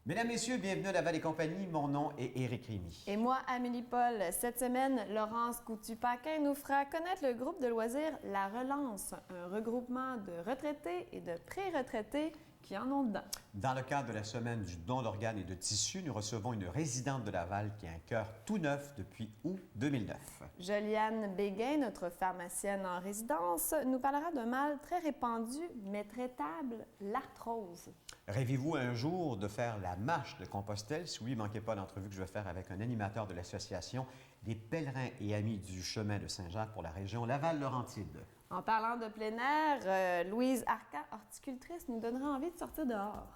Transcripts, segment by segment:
Mesdames, Messieurs, bienvenue à Laval et compagnie. Mon nom est Éric Rémy. Et moi, Amélie Paul. Cette semaine, Laurence Coutu-Paquin nous fera connaître le groupe de loisirs La Relance, un regroupement de retraités et de pré-retraités qui en ont dedans. Dans le cadre de la semaine du don d'organes et de tissus, nous recevons une résidente de Laval qui a un cœur tout neuf depuis août 2009. Joliane Béguin, notre pharmacienne en résidence, nous parlera d'un mal très répandu mais traitable, l'arthrose. Rêvez-vous un jour de faire la marche de Compostelle? Si oui, ne manquez pas l'entrevue que je vais faire avec un animateur de l'association des pèlerins et amis du chemin de Saint-Jacques pour la région Laval-Laurentide. En parlant de plein air, Louise Arca, horticultrice, nous donnera envie de sortir dehors.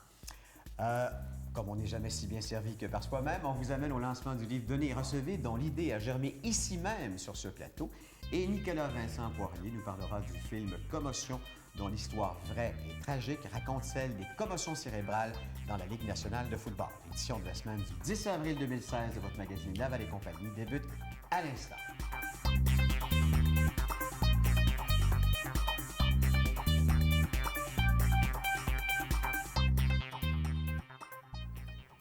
Comme on n'est jamais si bien servi que par soi-même, on vous amène au lancement du livre Donnez et recevez, dont l'idée a germé ici même sur ce plateau. Et Nicolas Vincent Poirier nous parlera du film Commotion, dont l'histoire vraie et tragique raconte celle des commotions cérébrales dans la Ligue nationale de football. L'édition de la semaine du 10 avril 2016 de votre magazine Laval et compagnie débute à l'instant.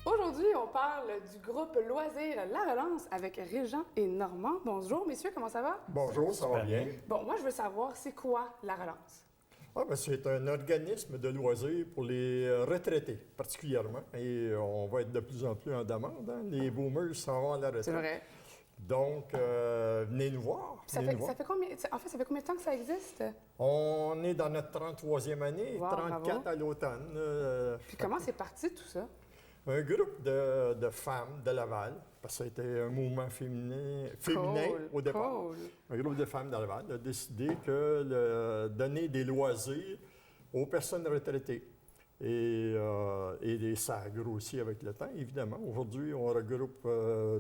Aujourd'hui, on parle du groupe Loisirs La Relance avec Régent et Normand. Bonjour, messieurs, comment ça va? Bonjour, ça va bien? Bon, moi, je veux savoir, c'est quoi La Relance? C'est un organisme de loisirs pour les retraités, particulièrement. Et on va être de plus en plus en demande. Hein? Les boomers s'en vont à la retraite. C'est vrai. Donc, venez nous voir. Ça fait combien de temps que ça existe? On est dans notre 33e année, Wow, 34 bravo. à l'automne. Puis comment c'est parti tout ça? Un groupe de femmes de Laval, parce que ça a été un mouvement féminin Cool, au départ. cool. Un groupe de femmes de Laval a décidé que donner des loisirs aux personnes retraitées. Et ça a grossi avec le temps, évidemment. Aujourd'hui, on regroupe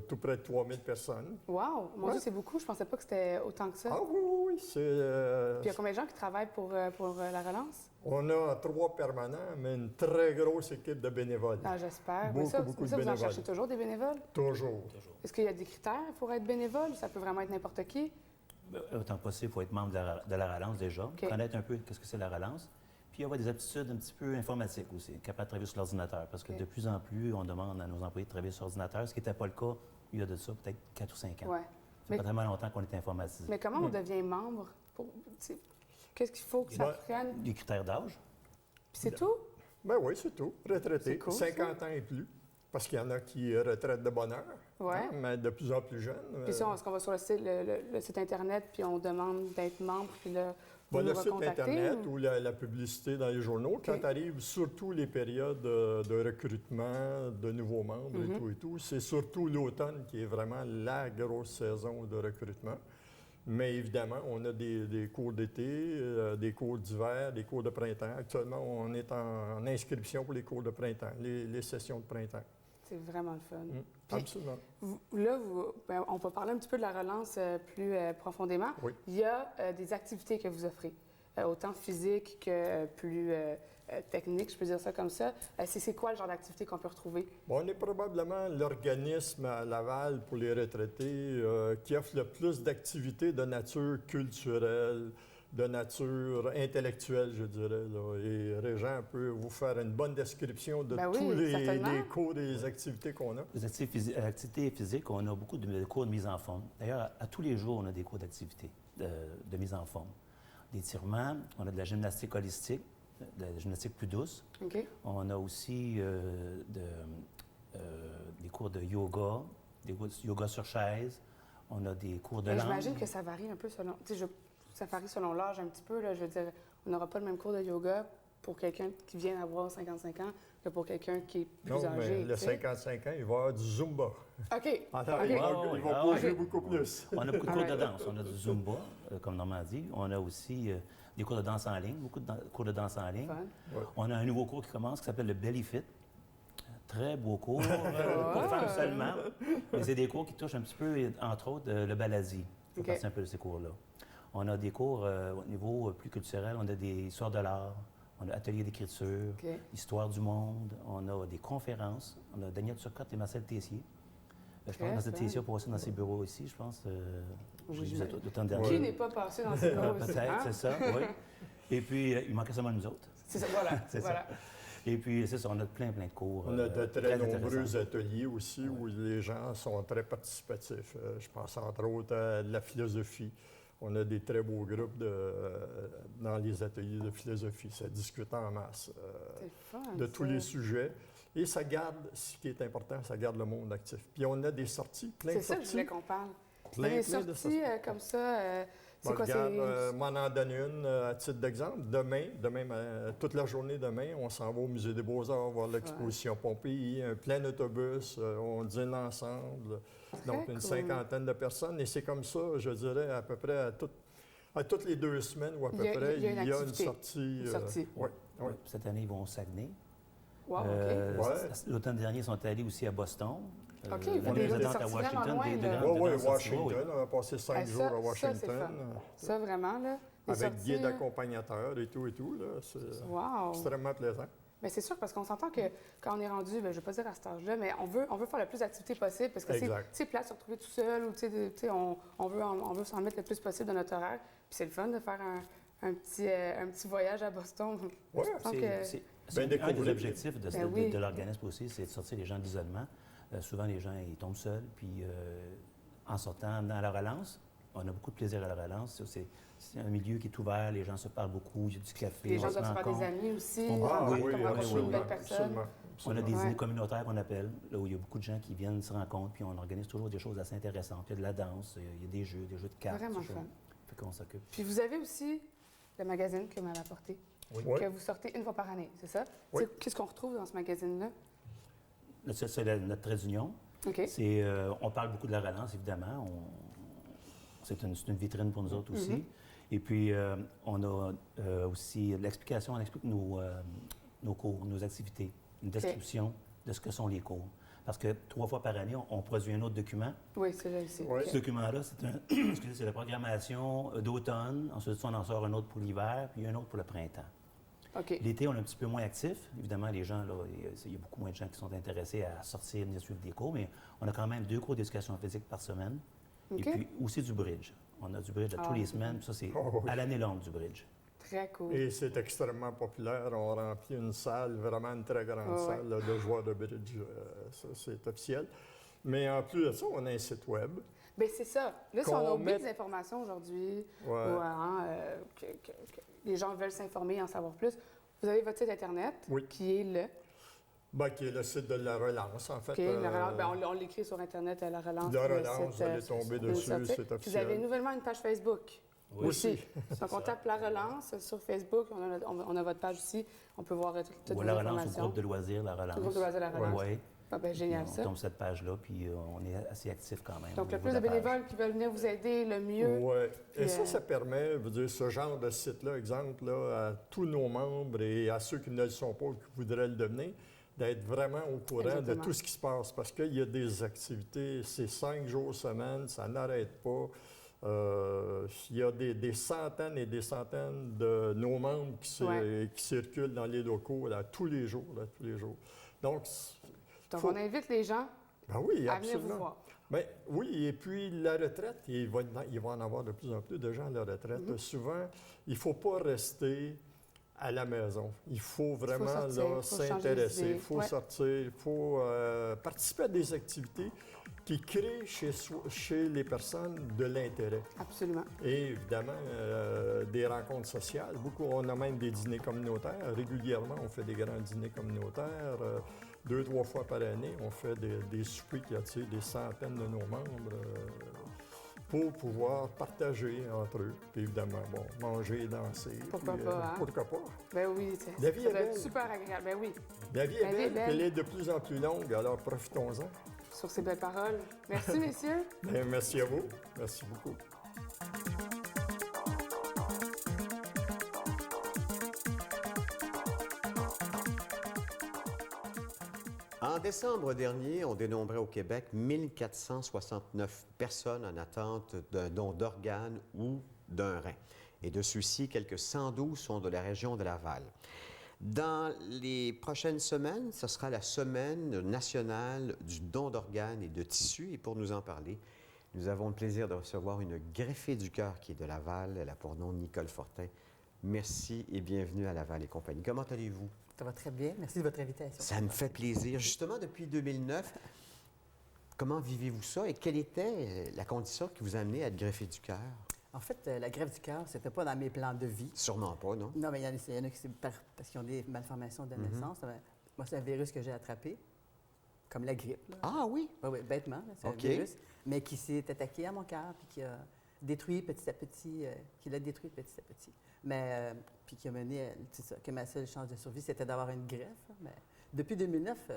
tout près de 3000 personnes. Wow! Mon Ouais. Dieu, c'est beaucoup. Je pensais pas que c'était autant que ça. Ah oui, c'est... Puis il y a combien de gens qui travaillent pour La Relance? On a 3 permanents, mais une très grosse équipe de bénévoles. Ah, j'espère. Beaucoup, Mais ça, beaucoup de vous en bénévoles. cherchez toujours des bénévoles? Toujours. Est-ce qu'il y a des critères pour être bénévole? Ça peut vraiment être n'importe qui? Autant que possible, il faut être membre de la relance déjà, connaître un peu ce que c'est la relance, puis avoir des aptitudes un petit peu informatiques aussi, capable de travailler sur l'ordinateur, parce que de plus en plus, on demande à nos employés de travailler sur l'ordinateur, ce qui n'était pas le cas il y a de ça peut-être 4 ou 5 ans. Ouais. Ça fait pas tellement longtemps qu'on est informatisé. Mais comment on devient membre? Qu'est-ce qu'il faut que ça prenne? Les critères d'âge, Puis c'est tout? Ben oui, c'est tout. Retraité, C'est cool, 50 ans et plus. Parce qu'il y en a qui retraitent de bonne heure, Ouais. mais de plus en plus jeunes. Puis ça, est-ce qu'on va sur le site Internet, puis on demande d'être membre, puis là, vous nous Le site recontactez, Internet ou- ou la publicité dans les journaux, quand arrivent surtout les périodes de recrutement de nouveaux membres Mm-hmm. et tout, c'est surtout l'automne qui est vraiment la grosse saison de recrutement. Mais évidemment, on a des cours d'été, des cours d'hiver, des cours de printemps. Actuellement, on est en inscription pour les cours de printemps, les sessions de printemps. C'est vraiment le fun. Puis, Absolument. on va parler un petit peu de la relance plus profondément. Oui. Il y a des activités que vous offrez, autant physiques que plus techniques, je peux dire ça comme ça. C'est quoi le genre d'activité qu'on peut retrouver? Bon, on est probablement l'organisme à Laval pour les retraités qui offre le plus d'activités de nature culturelle, de nature intellectuelle, je dirais. Là. Et Régent peut vous faire une bonne description de Ben oui, tous certainement. les cours et les activités qu'on a. les activités physiques, on a beaucoup de cours de mise en forme. D'ailleurs, à tous les jours, on a des cours d'activité de mise en forme. D'étirement, on a de la gymnastique holistique, de la gymnastique plus douce. OK? On a aussi des cours de yoga, des cours de yoga sur chaise. On a des cours de Mais langue. j'imagine que ça varie un peu selon... ça varie selon l'âge un petit peu. Là, je veux dire, on n'aura pas le même cours de yoga pour quelqu'un qui vient d'avoir 55 ans que pour quelqu'un qui est plus Non, âgé. mais le tu sais. 55 ans, il va y avoir du Zumba. OK. Alors, OK. il va bouger beaucoup plus. On a beaucoup de cours de Alright. danse. On a du Zumba, comme Normand dit. On a aussi des cours de danse en ligne, beaucoup de cours de danse en ligne. Fun. On a un nouveau cours qui commence qui s'appelle le Belly Fit. Très beau cours, pour femmes seulement. Mais c'est des cours qui touchent un petit peu, entre autres, le baladi. Ça OK. fait partie un peu de ces cours-là. On a des cours au niveau plus culturel. On a des histoires de l'art. On a atelier d'écriture, OK. histoire du monde. On a des conférences. On a Daniel Turcotte et Marcel Tessier. Je pense que Marcel fun. Tessier a passé dans ses bureaux ici, je pense. Oui, J'ai vu je- ça l'automne dernier. Qui n'est pas passé dans ce bureau aussi, Peut-être, hein? c'est ça, oui. Et puis, il manquait seulement nous autres. C'est ça, voilà. C'est voilà. Et puis, c'est ça, on a plein de cours. On a de très nombreux intéressants. ateliers aussi où les gens sont très participatifs. Je pense entre autres à de la philosophie. On a des très beaux groupes dans les ateliers de philosophie. Ça discute en masse C'est fun, de ça. tous les sujets. Et ça garde, ce qui est important, ça garde le monde actif. Puis on a des sorties, plein de C'est ça que je sorties. voulais qu'on parle. Plein, Des plein de sorties comme ça, c'est quoi? Regarde, moi, en donne une à titre d'exemple. Demain, toute la journée demain, on s'en va au Musée des Beaux-Arts voir l'exposition Pompéi, un plein autobus, on dîne ensemble. Donc, une cool. cinquantaine de personnes. Et c'est comme ça, je dirais, à peu près à toutes les 2 semaines ou à peu près, il y a une une activité. sortie. Une sortie. Oui, oui. Cette année, ils vont au Saguenay. Wow, OK. Ouais. L'automne dernier, ils sont allés aussi à Boston. OK, ils font l'année des précédente, à sorties vraiment Washington. loin, là. grandes Oui, sorties. Washington. On a passé 5 Ah, jours à ça, Washington. c'est fun. Ça, vraiment, là. Les Avec sorties, guide là. accompagnateur et tout. Là, c'est Wow. extrêmement plaisant. Mais c'est sûr, parce qu'on s'entend que quand on est rendu, je ne vais pas dire à cet âge-là, mais on veut faire le plus d'activités possible parce que Exact. c'est plate de se retrouver tout seul ou on veut s'en mettre le plus possible dans notre horaire. Puis c'est le fun de faire un petit voyage à Boston. Oui, Je pense que- C'est un découvrir. des objectifs de, Ben oui. de l'organisme aussi, c'est de sortir les gens d'isolement. Souvent, les gens, ils tombent seuls, puis en sortant dans la relance, on a beaucoup de plaisir à la relance. C'est un milieu qui est ouvert, les gens se parlent beaucoup, il y a du café, Les on gens se doivent se faire rencontre. des amis aussi, Ah, oui, comme oui, rencontrer oui, une oui, belle personne. Absolument. On a des Ouais. dîners communautaires qu'on appelle, là où il y a beaucoup de gens qui viennent se rencontrent, puis on organise toujours des choses assez intéressantes. Il y a de la danse, il y a des jeux de cartes. Vraiment des choses. fun. Fait qu'on s'occupe. Puis vous avez aussi le magazine que vous m'avez apporté, Oui. que vous sortez une fois par année, c'est ça? Oui. Qu'est-ce qu'on retrouve dans ce magazine-là? Ça, c'est notre trait d'union. OK. On parle beaucoup de la relance, évidemment. C'est une vitrine pour nous autres aussi. Mm-hmm. Et puis, on a aussi l'explication, on explique nos cours, nos activités, une description de ce que sont les cours. Parce que 3 fois par année, on produit un autre document. Oui, c'est là ici. Oui. Ce document-là, c'est la programmation d'automne. Ensuite, on en sort un autre pour l'hiver, puis un autre pour le printemps. OK. L'été, on est un petit peu moins actif. Évidemment, les gens, là, il y a beaucoup moins de gens qui sont intéressés à sortir, venir suivre des cours, mais on a quand même 2 cours d'éducation physique par semaine. OK. Et puis aussi du bridge. On a du bridge à tous les semaines, puis ça, c'est Oh, oui. à l'année longue du bridge. Très cool. Et c'est extrêmement populaire. On remplit une salle, vraiment une très grande Ouais. salle là, de joueurs de bridge. Ça, c'est officiel. Mais en plus de ça, on a un site web. Bien, c'est ça. Là, si Qu'on on a oublié met- des informations aujourd'hui, Ouais. ou que les gens veulent s'informer, en savoir plus, vous avez votre site Internet, Oui. qui est le... Qui est le site de la relance, en fait. OK, la relance, ben, on l'écrit sur Internet, la relance. La le relance, site, vous allez tomber le dessus, site. c'est Puis vous officiel. avez nouvellement une page Facebook. Oui. Aussi. Donc, on tape la relance sur Facebook, on a votre page aussi, on peut voir toutes Ou les la relance au informations. groupe de loisirs, la relance. Au groupe de loisirs, la relance. Oui. Ah, ben, génial, On ça. tombe sur cette page-là, puis on est assez actif quand même. Donc, au le niveau plus de la page. bénévoles qui veulent venir vous aider, le mieux. Oui. Puis, Et ça permet, je veux dire, ce genre de site-là, exemple, là, à tous nos membres et à ceux qui ne le sont pas ou qui voudraient le devenir, d'être vraiment au courant Exactement. de tout ce qui se passe. Parce qu'il y a des activités, c'est 5 jours semaine, ça n'arrête pas. Il y a des centaines et des centaines de nos membres qui circulent dans les locaux là, tous les jours. Donc, Donc, faut- on invite les gens ben oui, à venir vous absolument. voir. Ben, oui, et puis la retraite, il va en avoir de plus en plus de gens à la retraite. Mm-hmm. Souvent, il ne faut pas rester à la maison. Il faut vraiment sortir, là, il faut changer s'intéresser, d'idée. il faut Ouais. sortir, il faut participer à des activités qui créent chez les personnes de l'intérêt. Absolument. Et évidemment, des rencontres sociales. On a même des dîners communautaires. Régulièrement, on fait des grands dîners communautaires. 2-3 fois par année, on fait des soupers qui attirent des centaines de nos membres pour pouvoir partager entre eux. Puis évidemment, manger et danser. Pourquoi puis, pas, hein? Pourquoi pas? Ben oui, La vie ça est doit être belle. super agréable. Ben oui, La vie est La vie est belle, belle. puis elle est de plus en plus longue, alors profitons-en. sur ces belles paroles. Merci, messieurs. Bien, merci à vous. Merci beaucoup. En décembre dernier, on dénombrait au Québec 1469 personnes en attente d'un don d'organes ou d'un rein. Et de ceux-ci, quelques 112 sont de la région de Laval. Dans les prochaines semaines, ce sera la semaine nationale du don d'organes et de tissus. Et pour nous en parler, nous avons le plaisir de recevoir une greffée du cœur qui est de Laval. Elle a pour nom Nicole Fortin. Merci et bienvenue à Laval et compagnie. Comment allez-vous? Ça va très bien. Merci de votre invitation. Ça me fait plaisir. Justement, depuis 2009, comment vivez-vous ça et quelle était la condition qui vous a amené à être greffé du cœur? En fait, la greffe du cœur, c'était pas dans mes plans de vie. Sûrement pas, non? Non, mais il y en a qui c'est parce qu'ils ont des malformations de naissance. Moi, c'est un virus que j'ai attrapé, comme la grippe. Là. Ah oui? Oui, oui, bêtement. là, c'est OK. un virus, mais qui s'est attaqué à mon cœur puis qui a détruit petit à petit, qui l'a détruit petit à petit. Mais, puis qui a mené, c'est ça, que ma seule chance de survie, c'était d'avoir une greffe. Là. Mais depuis 2009,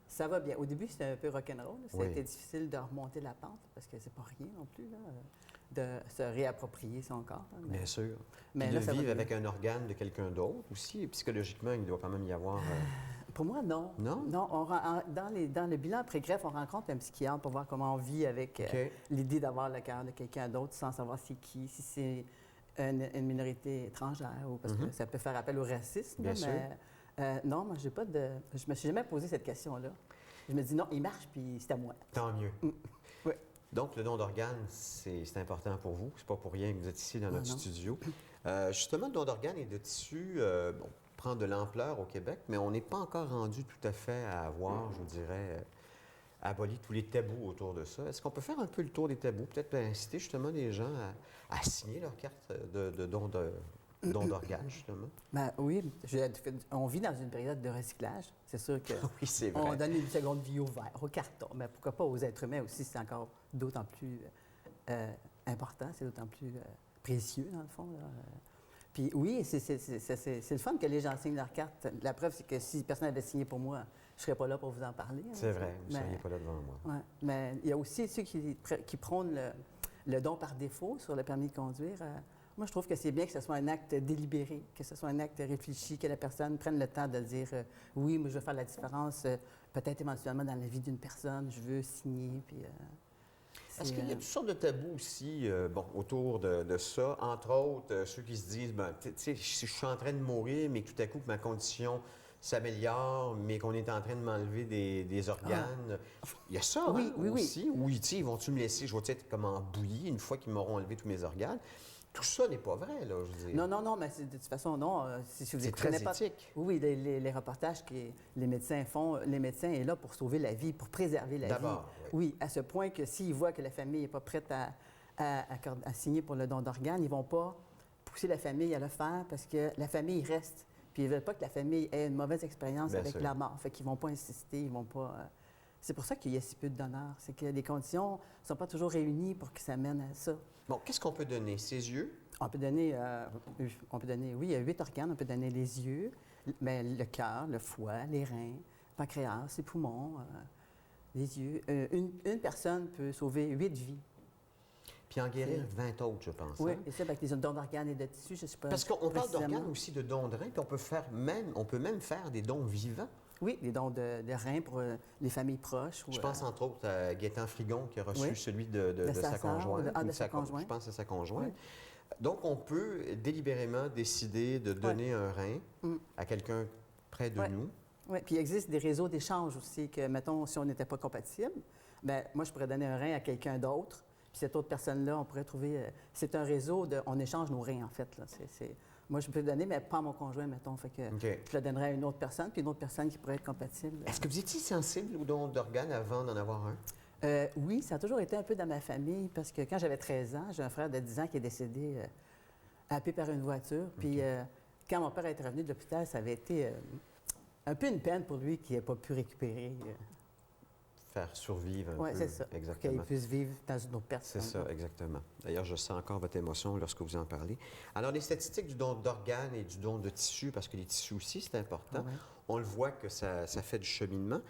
ça va bien. Au début, c'était un peu rock'n'roll. C'était difficile de remonter la pente parce que c'est pas rien non plus, là, de se réapproprier son corps. Là. Bien sûr. Mais Puis là, de ça va vivre bien. avec un organe de quelqu'un d'autre aussi. Et psychologiquement, il doit quand même y avoir... Pour moi, non. Non? Non, dans le bilan après-greffe, on rencontre un psychiatre pour voir comment on vit avec OK. l'idée d'avoir le cœur de quelqu'un d'autre sans savoir c'est qui, si c'est une minorité étrangère ou parce que ça peut faire appel au racisme. Bien là, sûr. mais non, moi, j'ai pas de. Je me suis jamais posé cette question-là. Je me dis non, il marche, puis c'est à moi. Tant mieux. Oui. Donc, le don d'organes, c'est important pour vous. C'est pas pour rien que vous êtes ici dans notre non. studio. Justement, le don d'organes et de tissus bon, prend de l'ampleur au Québec, mais on n'est pas encore rendu tout à fait à avoir, je vous dirais, aboli tous les tabous autour de ça. Est-ce qu'on peut faire un peu le tour des tabous? Peut-être inciter justement les gens à signer leur carte de don d'organes, justement? Ben, oui, on vit dans une période de recyclage. C'est sûr que. Oui, c'est On vrai. donne une seconde vie au verre, au carton, mais pourquoi pas aux êtres humains aussi, c'est encore d'autant plus important, c'est d'autant plus précieux, dans le fond. Là. Puis oui, c'est le fun que les gens signent leur carte. La preuve, c'est que si personne n'avait signé pour moi, je ne serais pas là pour vous en parler. hein. C'est vrai, vous ne Mais- seriez pas là devant moi. ouais. Mais il y a aussi ceux qui prônent le don par défaut sur le permis de conduire. Moi, je trouve que c'est bien que ce soit un acte délibéré, que ce soit un acte réfléchi, que la personne prenne le temps de dire oui, moi, je veux faire la différence, peut-être éventuellement dans la vie d'une personne, je veux signer. Puis, Est-ce qu'il y a toutes sortes de tabous aussi bon, autour de ça? Entre autres, ceux qui se disent, ben, tu sais, si je suis en train de mourir, mais que tout à coup que ma condition s'améliore, mais qu'on est en train de m'enlever des organes. Il y a ça Oui, oui, oui. aussi. Oui, tu sais, ils vont-tu me laisser, je vais être comme en bouillie une fois qu'ils m'auront enlevé tous mes organes? Tout ça n'est pas vrai, là, je veux dire. Non, mais de toute façon, non. Si vous C'est écoutez très n'importe- éthique. Oui, les reportages que les médecins font, les médecins est là pour sauver la vie, pour préserver la vie. D'abord, Oui, à ce point que s'ils voient que la famille n'est pas prête à signer pour le don d'organes, ils ne vont pas pousser la famille à le faire parce que la famille reste. Puis ils ne veulent pas que la famille ait une mauvaise expérience Bien avec sûr. la mort. Fait qu'ils ne vont pas insister, ils vont pas... C'est pour ça qu'il y a si peu de donneurs. C'est que les conditions ne sont pas toujours réunies pour que ça mène à ça. Bon, qu'est-ce qu'on peut donner? Ses yeux? On peut donner, oui, il y a 8 organes. On peut donner les yeux, mais le cœur, le foie, les reins, le pancréas, les poumons, les yeux. Une personne peut sauver 8 vies. Puis en guérir 20 autres, je pense. Oui, hein? et ça, avec les dons d'organes et de tissus, je ne sais pas. Parce qu'on parle précisément. d'organes aussi, de dons de reins, puis on peut même faire des dons vivants. Oui, des dons de reins pour les familles proches. Je pense entre autres à Gaétan Frigon qui a reçu oui. celui de sa sa sœur, conjointe. de ou sa conjointe. Je pense à sa conjointe. Donc, on peut délibérément décider de donner un rein à quelqu'un près de Ouais. nous. Oui, puis il existe des réseaux d'échange aussi que, mettons, si on n'était pas compatible, bien, moi, je pourrais donner un rein à quelqu'un d'autre, puis cette autre personne-là, on pourrait trouver... c'est un réseau de... On échange nos reins, en fait. Là. Moi, je peux le donner, mais pas à mon conjoint, mettons. Fait que OK. je le donnerais à une autre personne, puis une autre personne qui pourrait être compatible. Est-ce que vous étiez sensible aux dons d'organes avant d'en avoir un? Oui, ça a toujours été un peu dans ma famille, parce que quand j'avais 13 ans, j'ai un frère de 10 ans qui est décédé happé par une voiture. Puis quand mon père est revenu de l'hôpital, ça avait été un peu une peine pour lui qu'il n'ait pas pu récupérer. Faire survivre un Oui, peu. c'est ça. Pour qu'il Exactement. puisse vivre dans une autre personne. C'est ça, exactement. D'ailleurs, je sens encore votre émotion lorsque vous en parlez. Alors, les statistiques du don d'organes et du don de tissus, parce que les tissus aussi, c'est important, Ouais. on le voit que ça fait du cheminement.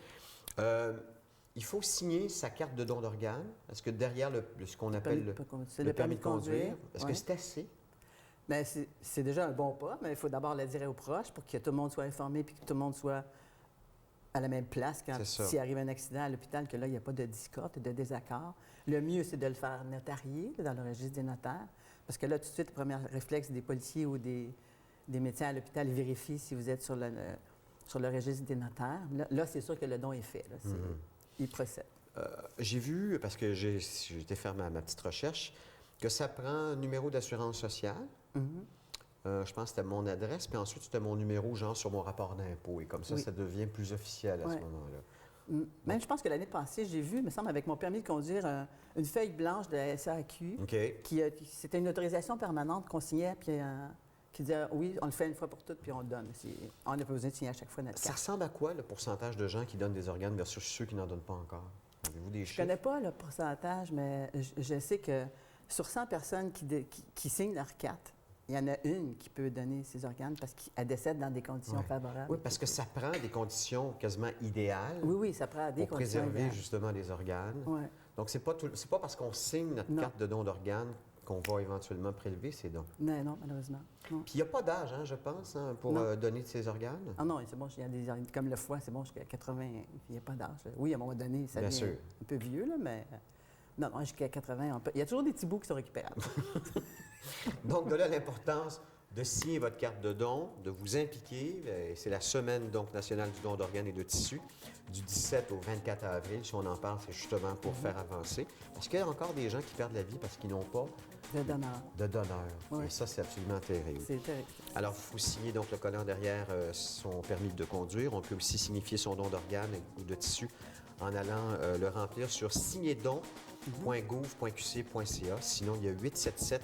Il faut signer sa carte de don d'organes. Est-ce que derrière ce qu'on appelle le permis de conduire, est-ce que ouais. c'est assez? Bien, c'est déjà un bon pas, mais il faut d'abord le dire aux proches pour que tout le monde soit informé puis que tout le monde soit à la même place quand C'est ça. s'il arrive un accident à l'hôpital, que là, il n'y a pas de discorde et de désaccord. Le mieux, c'est de le faire notarier là, dans le registre des notaires, parce que là, tout de suite, le premier réflexe des policiers ou des médecins à l'hôpital, ils vérifient si vous êtes sur le registre des notaires. Là, c'est sûr que le don est fait. Là, il procède. J'ai vu, parce que j'ai été faire ma petite recherche, que ça prend un numéro d'assurance sociale, je pense que c'était mon adresse, puis ensuite c'était mon numéro, genre sur mon rapport d'impôt. Et comme ça, Oui. ça devient plus officiel à ce Ouais. moment-là. Même, je pense que l'année passée, j'ai vu, me semble, avec mon permis de conduire, une feuille blanche de la SAQ, OK. c'était une autorisation permanente qu'on signait, puis qui disait oui, on le fait une fois pour toutes, puis on le donne. On n'a pas besoin de signer à chaque fois notre Ça carte. ressemble à quoi le pourcentage de gens qui donnent des organes versus ceux qui n'en donnent pas encore? Avez-vous des Je ne chiffres? connais pas le pourcentage, mais je sais que sur 100 personnes qui signent leur carte, il y en a une qui peut donner ses organes parce qu'elle décède dans des conditions Ouais. favorables. Oui, parce que ça prend des conditions quasiment idéales Oui, ça prend des pour conditions préserver idéales. justement les organes. Ouais. Donc, c'est pas parce qu'on signe notre Non. carte de don d'organes qu'on va éventuellement prélever ces dons. Non, malheureusement. Non. Puis il n'y a pas d'âge, hein, je pense, hein, pour Non. donner de ses organes. Ah non, c'est bon, il y a des organes comme le foie, c'est bon jusqu'à 80, il n'y a pas d'âge. Oui, à un moment donné, ça Bien devient sûr. un peu vieux, là, mais non, jusqu'à 80, il y a toujours des petits bouts qui sont récupérables. Donc, de là, l'importance de signer votre carte de don, de vous impliquer. C'est la semaine donc, nationale du don d'organes et de tissus, du 17 au 24 avril. Si on en parle, c'est justement pour faire avancer. Parce qu'il y a encore des gens qui perdent la vie parce qu'ils n'ont pas De donneur. de donneur. Oui. Et ça, c'est absolument terrible. C'est terrible. Alors, il faut signer donc le collant derrière son permis de conduire. On peut aussi signifier son don d'organes ou de tissus en allant le remplir sur signerdon.gouv.qc.ca. Sinon, il y a 877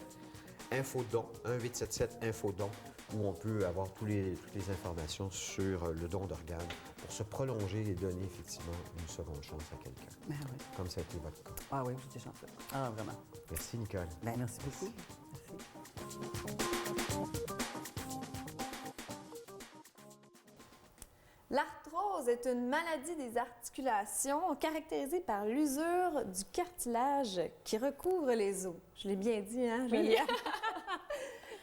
Infodon, 1-877 Infodon, où on peut avoir toutes les informations sur le don d'organes pour se prolonger et donner effectivement une seconde chance à quelqu'un, Ben oui. comme ça a été votre cas. Ah oui, j'étais chanceux. Ah, vraiment. Merci, Nicole. Ben, merci beaucoup. Merci. L'arthrose est une maladie des articulations caractérisée par l'usure du cartilage qui recouvre les os. Je l'ai bien dit, hein, Joliane?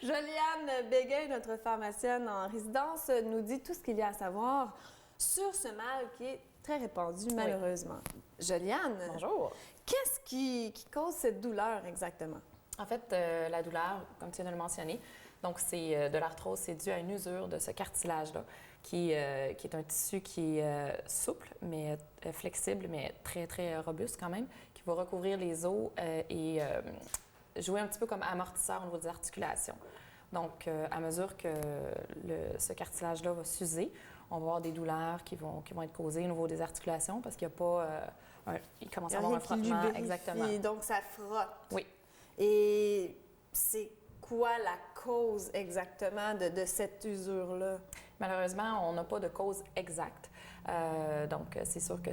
Joliane Béguin, notre pharmacienne en résidence, nous dit tout ce qu'il y a à savoir sur ce mal qui est très répandu, malheureusement. Joliane, Bonjour. qu'est-ce qui cause cette douleur exactement? En fait, la douleur, comme tu viens de le mentionner, donc c'est de l'arthrose, c'est dû à une usure de ce cartilage-là, qui est un tissu qui est souple, mais flexible, mais très, très robuste quand même, qui va recouvrir les os et jouer un petit peu comme amortisseur au niveau des articulations. Donc, à mesure que ce cartilage-là va s'user, on va avoir des douleurs qui vont être causées au niveau des articulations parce qu'il n'y a pas... il commence à avoir un frottement. Exactement. Donc, ça frotte. Oui. Et c'est quoi la cause exactement de cette usure-là? Malheureusement, on n'a pas de cause exacte. Donc, c'est sûr que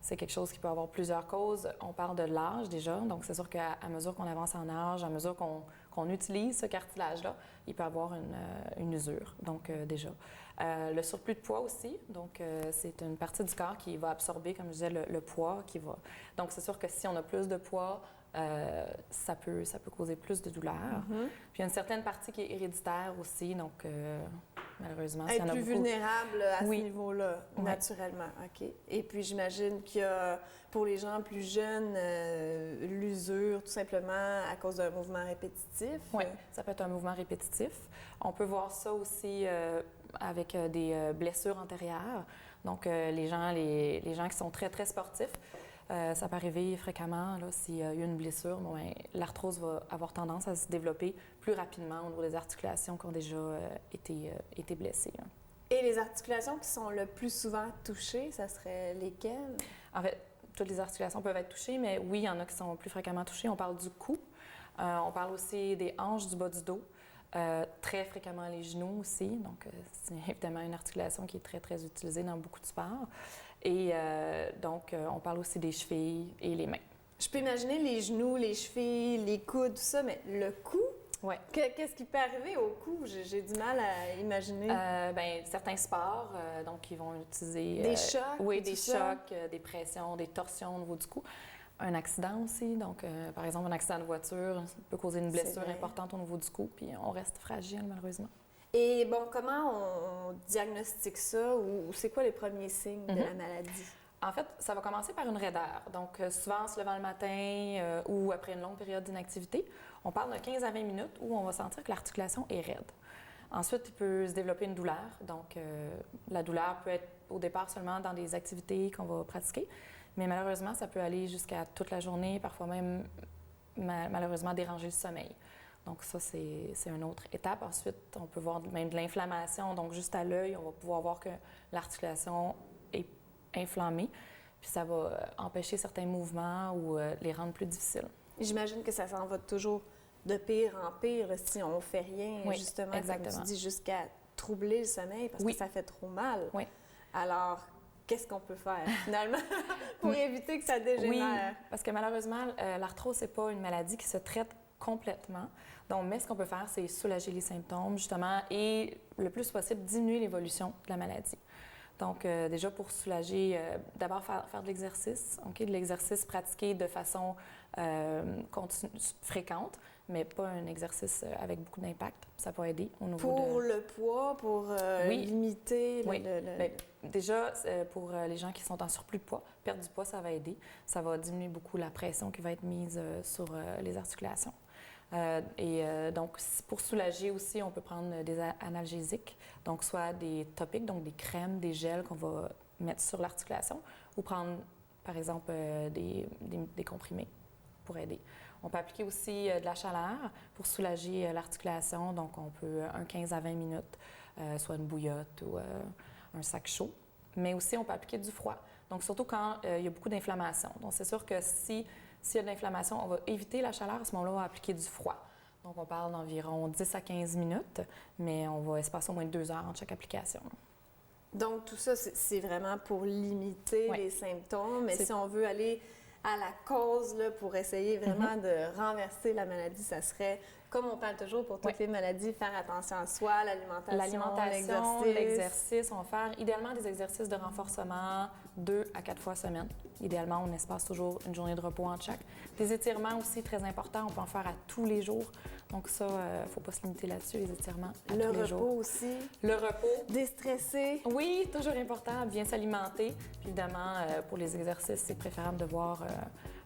c'est quelque chose qui peut avoir plusieurs causes. On parle de l'âge déjà. Donc, c'est sûr qu'à mesure qu'on avance en âge, à mesure qu'on utilise ce cartilage-là, il peut avoir une usure. Donc, déjà. Le surplus de poids aussi. Donc, c'est une partie du corps qui va absorber, comme je disais, le poids. Donc, c'est sûr que si on a plus de poids, ça peut causer plus de douleur. Puis il y a une certaine partie qui est héréditaire aussi, donc malheureusement, s'il y en Être a plus beaucoup. vulnérable à Oui. ce niveau-là, Ouais. naturellement. OK. Et puis j'imagine qu'il y a, pour les gens plus jeunes, l'usure, tout simplement à cause d'un mouvement répétitif. Oui, ça peut être un mouvement répétitif. On peut voir ça aussi avec des blessures antérieures. Donc, les gens qui sont très, très sportifs, ça peut arriver fréquemment, là, s'il y a eu une blessure, ben, l'arthrose va avoir tendance à se développer plus rapidement au niveau des articulations qui ont déjà été blessées. Là. Et les articulations qui sont le plus souvent touchées, ça serait lesquelles? En fait, toutes les articulations peuvent être touchées, mais oui, il y en a qui sont plus fréquemment touchées. On parle du cou, on parle aussi des hanches, du bas du dos, très fréquemment les genoux aussi. Donc, c'est évidemment une articulation qui est très, très utilisée dans beaucoup de sports. Et donc, on parle aussi des chevilles et les mains. Je peux imaginer les genoux, les chevilles, les coudes, tout ça, mais le cou? Oui. Qu'est-ce qui peut arriver au cou? J'ai du mal à imaginer. Bien, certains sports, donc, ils vont utiliser... Des chocs? Oui, et des tout ça? chocs, des pressions, des torsions au niveau du cou. Un accident aussi. Donc, par exemple, un accident de voiture peut causer une blessure vrai. importante au niveau du cou, puis on reste fragile, malheureusement. Et bon, comment on diagnostique ça ou c'est quoi les premiers signes de la maladie? En fait, ça va commencer par une raideur. Donc, souvent, en se levant le matin ou après une longue période d'inactivité, on parle de 15 à 20 minutes où on va sentir que l'articulation est raide. Ensuite, il peut se développer une douleur. Donc, la douleur peut être au départ seulement dans des activités qu'on va pratiquer, mais malheureusement, ça peut aller jusqu'à toute la journée, parfois même, malheureusement, déranger le sommeil. Donc ça, c'est une autre étape. Ensuite, on peut voir même de l'inflammation. Donc juste à l'œil, on va pouvoir voir que l'articulation est inflammée. Puis ça va empêcher certains mouvements ou les rendre plus difficiles. J'imagine que ça s'en va toujours de pire en pire là, si on ne fait rien, Oui, justement, exactement. comme tu dis, jusqu'à troubler le sommeil parce Oui. que ça fait trop mal. Oui. Alors, qu'est-ce qu'on peut faire, finalement, pour éviter que ça dégénère? Oui, parce que malheureusement, l'arthrose, c'est pas une maladie qui se traite complètement. Donc, mais ce qu'on peut faire, c'est soulager les symptômes, justement, et le plus possible, diminuer l'évolution de la maladie. Donc, déjà, pour soulager, d'abord faire de l'exercice, OK? De l'exercice pratiqué de façon fréquente, mais pas un exercice avec beaucoup d'impact. Ça peut aider au niveau Pour le poids, pour Oui. limiter Oui. le... Bien, déjà, pour les gens qui sont en surplus de poids, perdre du poids, ça va aider. Ça va diminuer beaucoup la pression qui va être mise sur les articulations. Donc, pour soulager aussi, on peut prendre des analgésiques, donc soit des topiques, donc des crèmes, des gels qu'on va mettre sur l'articulation, ou prendre, par exemple, des comprimés pour aider. On peut appliquer aussi de la chaleur pour soulager l'articulation, donc on peut 15 à 20 minutes, soit une bouillotte ou un sac chaud. Mais aussi, on peut appliquer du froid, donc surtout quand il y a beaucoup d'inflammation. Donc, c'est sûr que s'il y a de l'inflammation, on va éviter la chaleur. À ce moment-là, on va appliquer du froid. Donc, on parle d'environ 10 à 15 minutes, mais on va espacer au moins 2 heures entre chaque application. Donc, tout ça, c'est vraiment pour limiter Oui. les symptômes. Mais C'est- si on veut aller à la cause là, pour essayer vraiment de renverser la maladie, ça serait, comme on parle toujours pour toutes Oui. les maladies, faire attention à soi, L'alimentation, l'exercice. l'exercice, on va faire idéalement des exercices de renforcement 2 à 4 fois semaine. Idéalement, on espace toujours une journée de repos entre chaque. Des étirements aussi, très importants, on peut en faire à tous les jours. Donc ça, il ne faut pas se limiter là-dessus, les étirements à Le tous les repos jours. aussi. Le repos. Déstresser. Oui, toujours important, bien s'alimenter. Puis évidemment, pour les exercices, c'est préférable de voir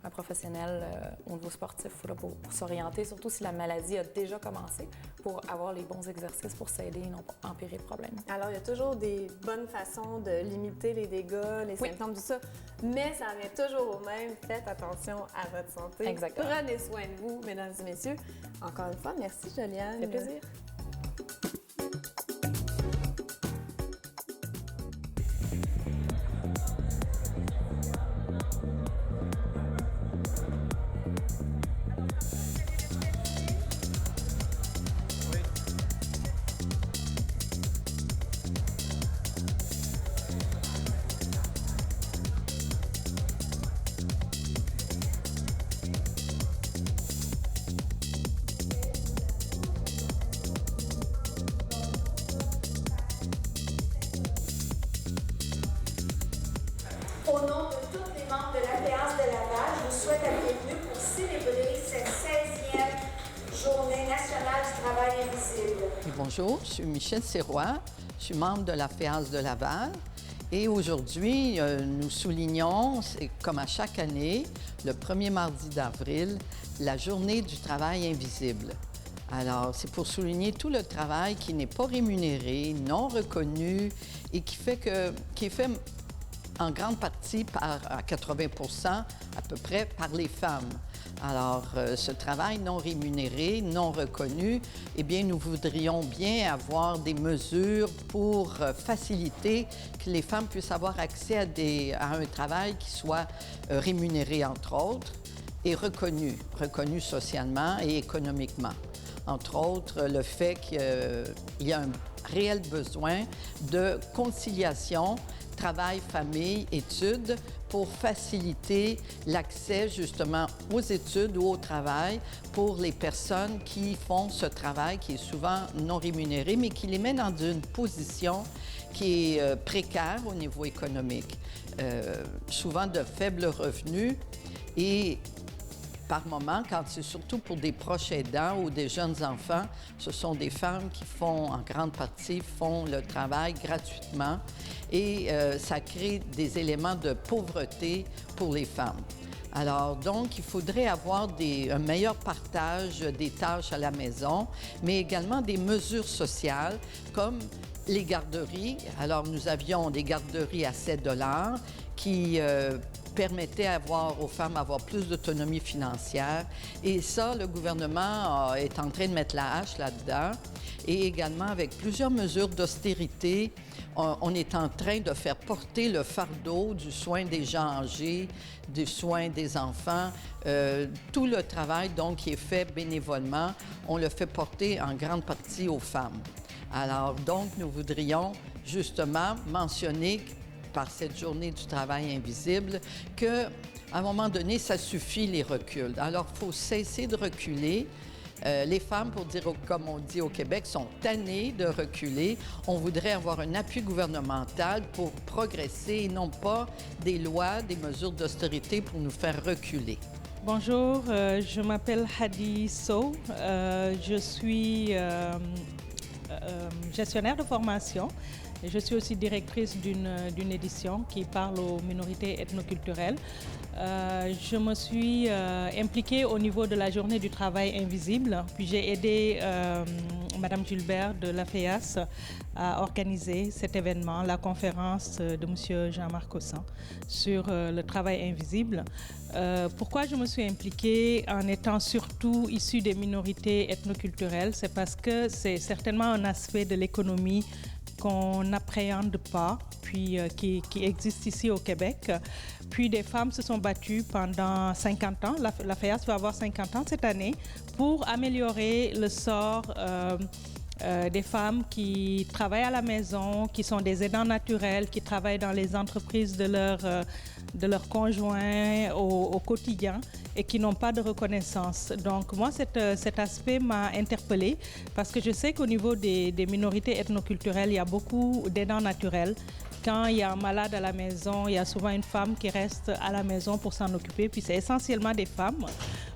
un professionnel au niveau sportif là, pour s'orienter, surtout si la maladie a déjà commencé, pour avoir les bons exercices pour s'aider et non pas empirer le problème. Alors, il y a toujours des bonnes façons de limiter les dégâts, les Oui. symptômes, tout ça. Mais ça revient toujours au même. Faites attention à votre santé. Exactement. Prenez soin de vous, mesdames et messieurs. Encore une fois, merci, Joliane. Ça fait plaisir. Au nom de tous les membres de la Féance de Laval, je vous souhaite la bienvenue pour célébrer cette 16e Journée nationale du travail invisible. Et bonjour, je suis Michèle Sirois, je suis membre de la Féance de Laval et aujourd'hui, nous soulignons, comme à chaque année, le premier mardi d'avril, la Journée du travail invisible. Alors, c'est pour souligner tout le travail qui n'est pas rémunéré, non reconnu et qui est fait en grande partie à 80 à peu près par les femmes. Alors, ce travail non rémunéré, non reconnu, eh bien, nous voudrions bien avoir des mesures pour faciliter que les femmes puissent avoir accès à un travail qui soit rémunéré, entre autres, et reconnu socialement et économiquement. Entre autres, le fait qu'il y a un réel besoin de conciliation travail, famille, études, pour faciliter l'accès justement aux études ou au travail pour les personnes qui font ce travail qui est souvent non rémunéré, mais qui les met dans une position qui est précaire au niveau économique, souvent de faibles revenus et par moment, quand c'est surtout pour des proches aidants ou des jeunes enfants, ce sont des femmes qui en grande partie, font le travail gratuitement et ça crée des éléments de pauvreté pour les femmes. Alors, donc, il faudrait avoir un meilleur partage des tâches à la maison, mais également des mesures sociales comme les garderies. Alors, nous avions des garderies à 7 $ qui permettait aux femmes d'avoir plus d'autonomie financière. Et ça, le gouvernement est en train de mettre la hache là-dedans. Et également, avec plusieurs mesures d'austérité, on est en train de faire porter le fardeau du soin des gens âgés, du soin des enfants. Tout le travail, donc, qui est fait bénévolement, on le fait porter en grande partie aux femmes. Alors, donc, nous voudrions justement mentionner par cette journée du travail invisible qu'à un moment donné, ça suffit les reculs. Alors, il faut cesser de reculer. Les femmes, pour dire comme on dit au Québec, sont tannées de reculer. On voudrait avoir un appui gouvernemental pour progresser et non pas des lois, des mesures d'austérité pour nous faire reculer. Bonjour, je m'appelle Hadi Sow. Je suis gestionnaire de formation. Je suis aussi directrice d'une édition qui parle aux minorités ethnoculturelles. Je me suis impliquée au niveau de la journée du travail invisible, puis j'ai aidé Madame Gilbert de la FEAS à organiser cet événement, la conférence de M. Jean-Marc Cossan sur le travail invisible. Pourquoi je me suis impliquée en étant surtout issue des minorités ethnoculturelles? C'est parce que c'est certainement un aspect de l'économie qu'on n'appréhende pas, puis qui existe ici au Québec. Puis des femmes se sont battues pendant 50 ans, la FEAS va avoir 50 ans cette année, pour améliorer le sort des femmes qui travaillent à la maison, qui sont des aidants naturels, qui travaillent dans les entreprises de leurs conjoints au quotidien et qui n'ont pas de reconnaissance. Donc moi, cet aspect m'a interpellée parce que je sais qu'au niveau des minorités ethnoculturelles, il y a beaucoup d'aidants naturels. Quand il y a un malade à la maison, il y a souvent une femme qui reste à la maison pour s'en occuper, puis c'est essentiellement des femmes.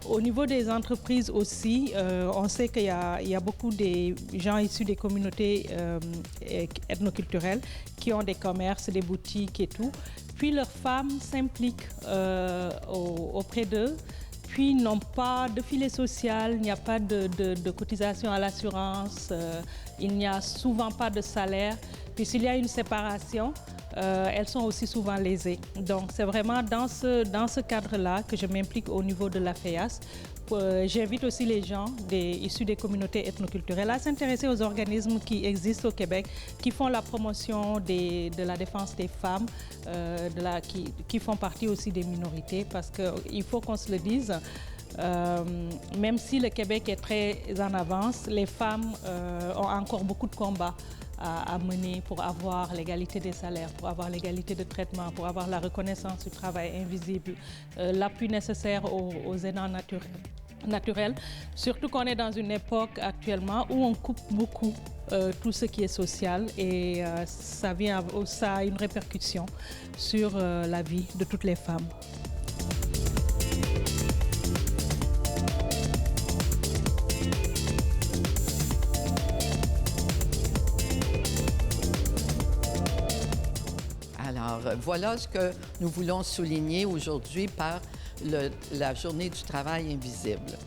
Au niveau des entreprises aussi, on sait qu'il y a beaucoup de gens issus des communautés ethnoculturelles qui ont des commerces, des boutiques et tout. Puis leurs femmes s'impliquent auprès d'eux, puis n'ont pas de filet social, il n'y a pas de cotisation à l'assurance, il n'y a souvent pas de salaire. Puis s'il y a une séparation, elles sont aussi souvent lésées. Donc c'est vraiment dans ce cadre-là que je m'implique au niveau de la FEAS. J'invite aussi les gens issus des communautés ethnoculturelles à s'intéresser aux organismes qui existent au Québec, qui font la promotion de la défense des femmes, qui font partie aussi des minorités, parce qu'il faut qu'on se le dise, même si le Québec est très en avance, les femmes ont encore beaucoup de combats à mener pour avoir l'égalité des salaires, pour avoir l'égalité de traitement, pour avoir la reconnaissance du travail invisible, l'appui nécessaire aux aidants naturels. Surtout qu'on est dans une époque actuellement où on coupe beaucoup tout ce qui est social et ça a une répercussion sur la vie de toutes les femmes. Alors, voilà ce que nous voulons souligner aujourd'hui par la journée du travail invisible.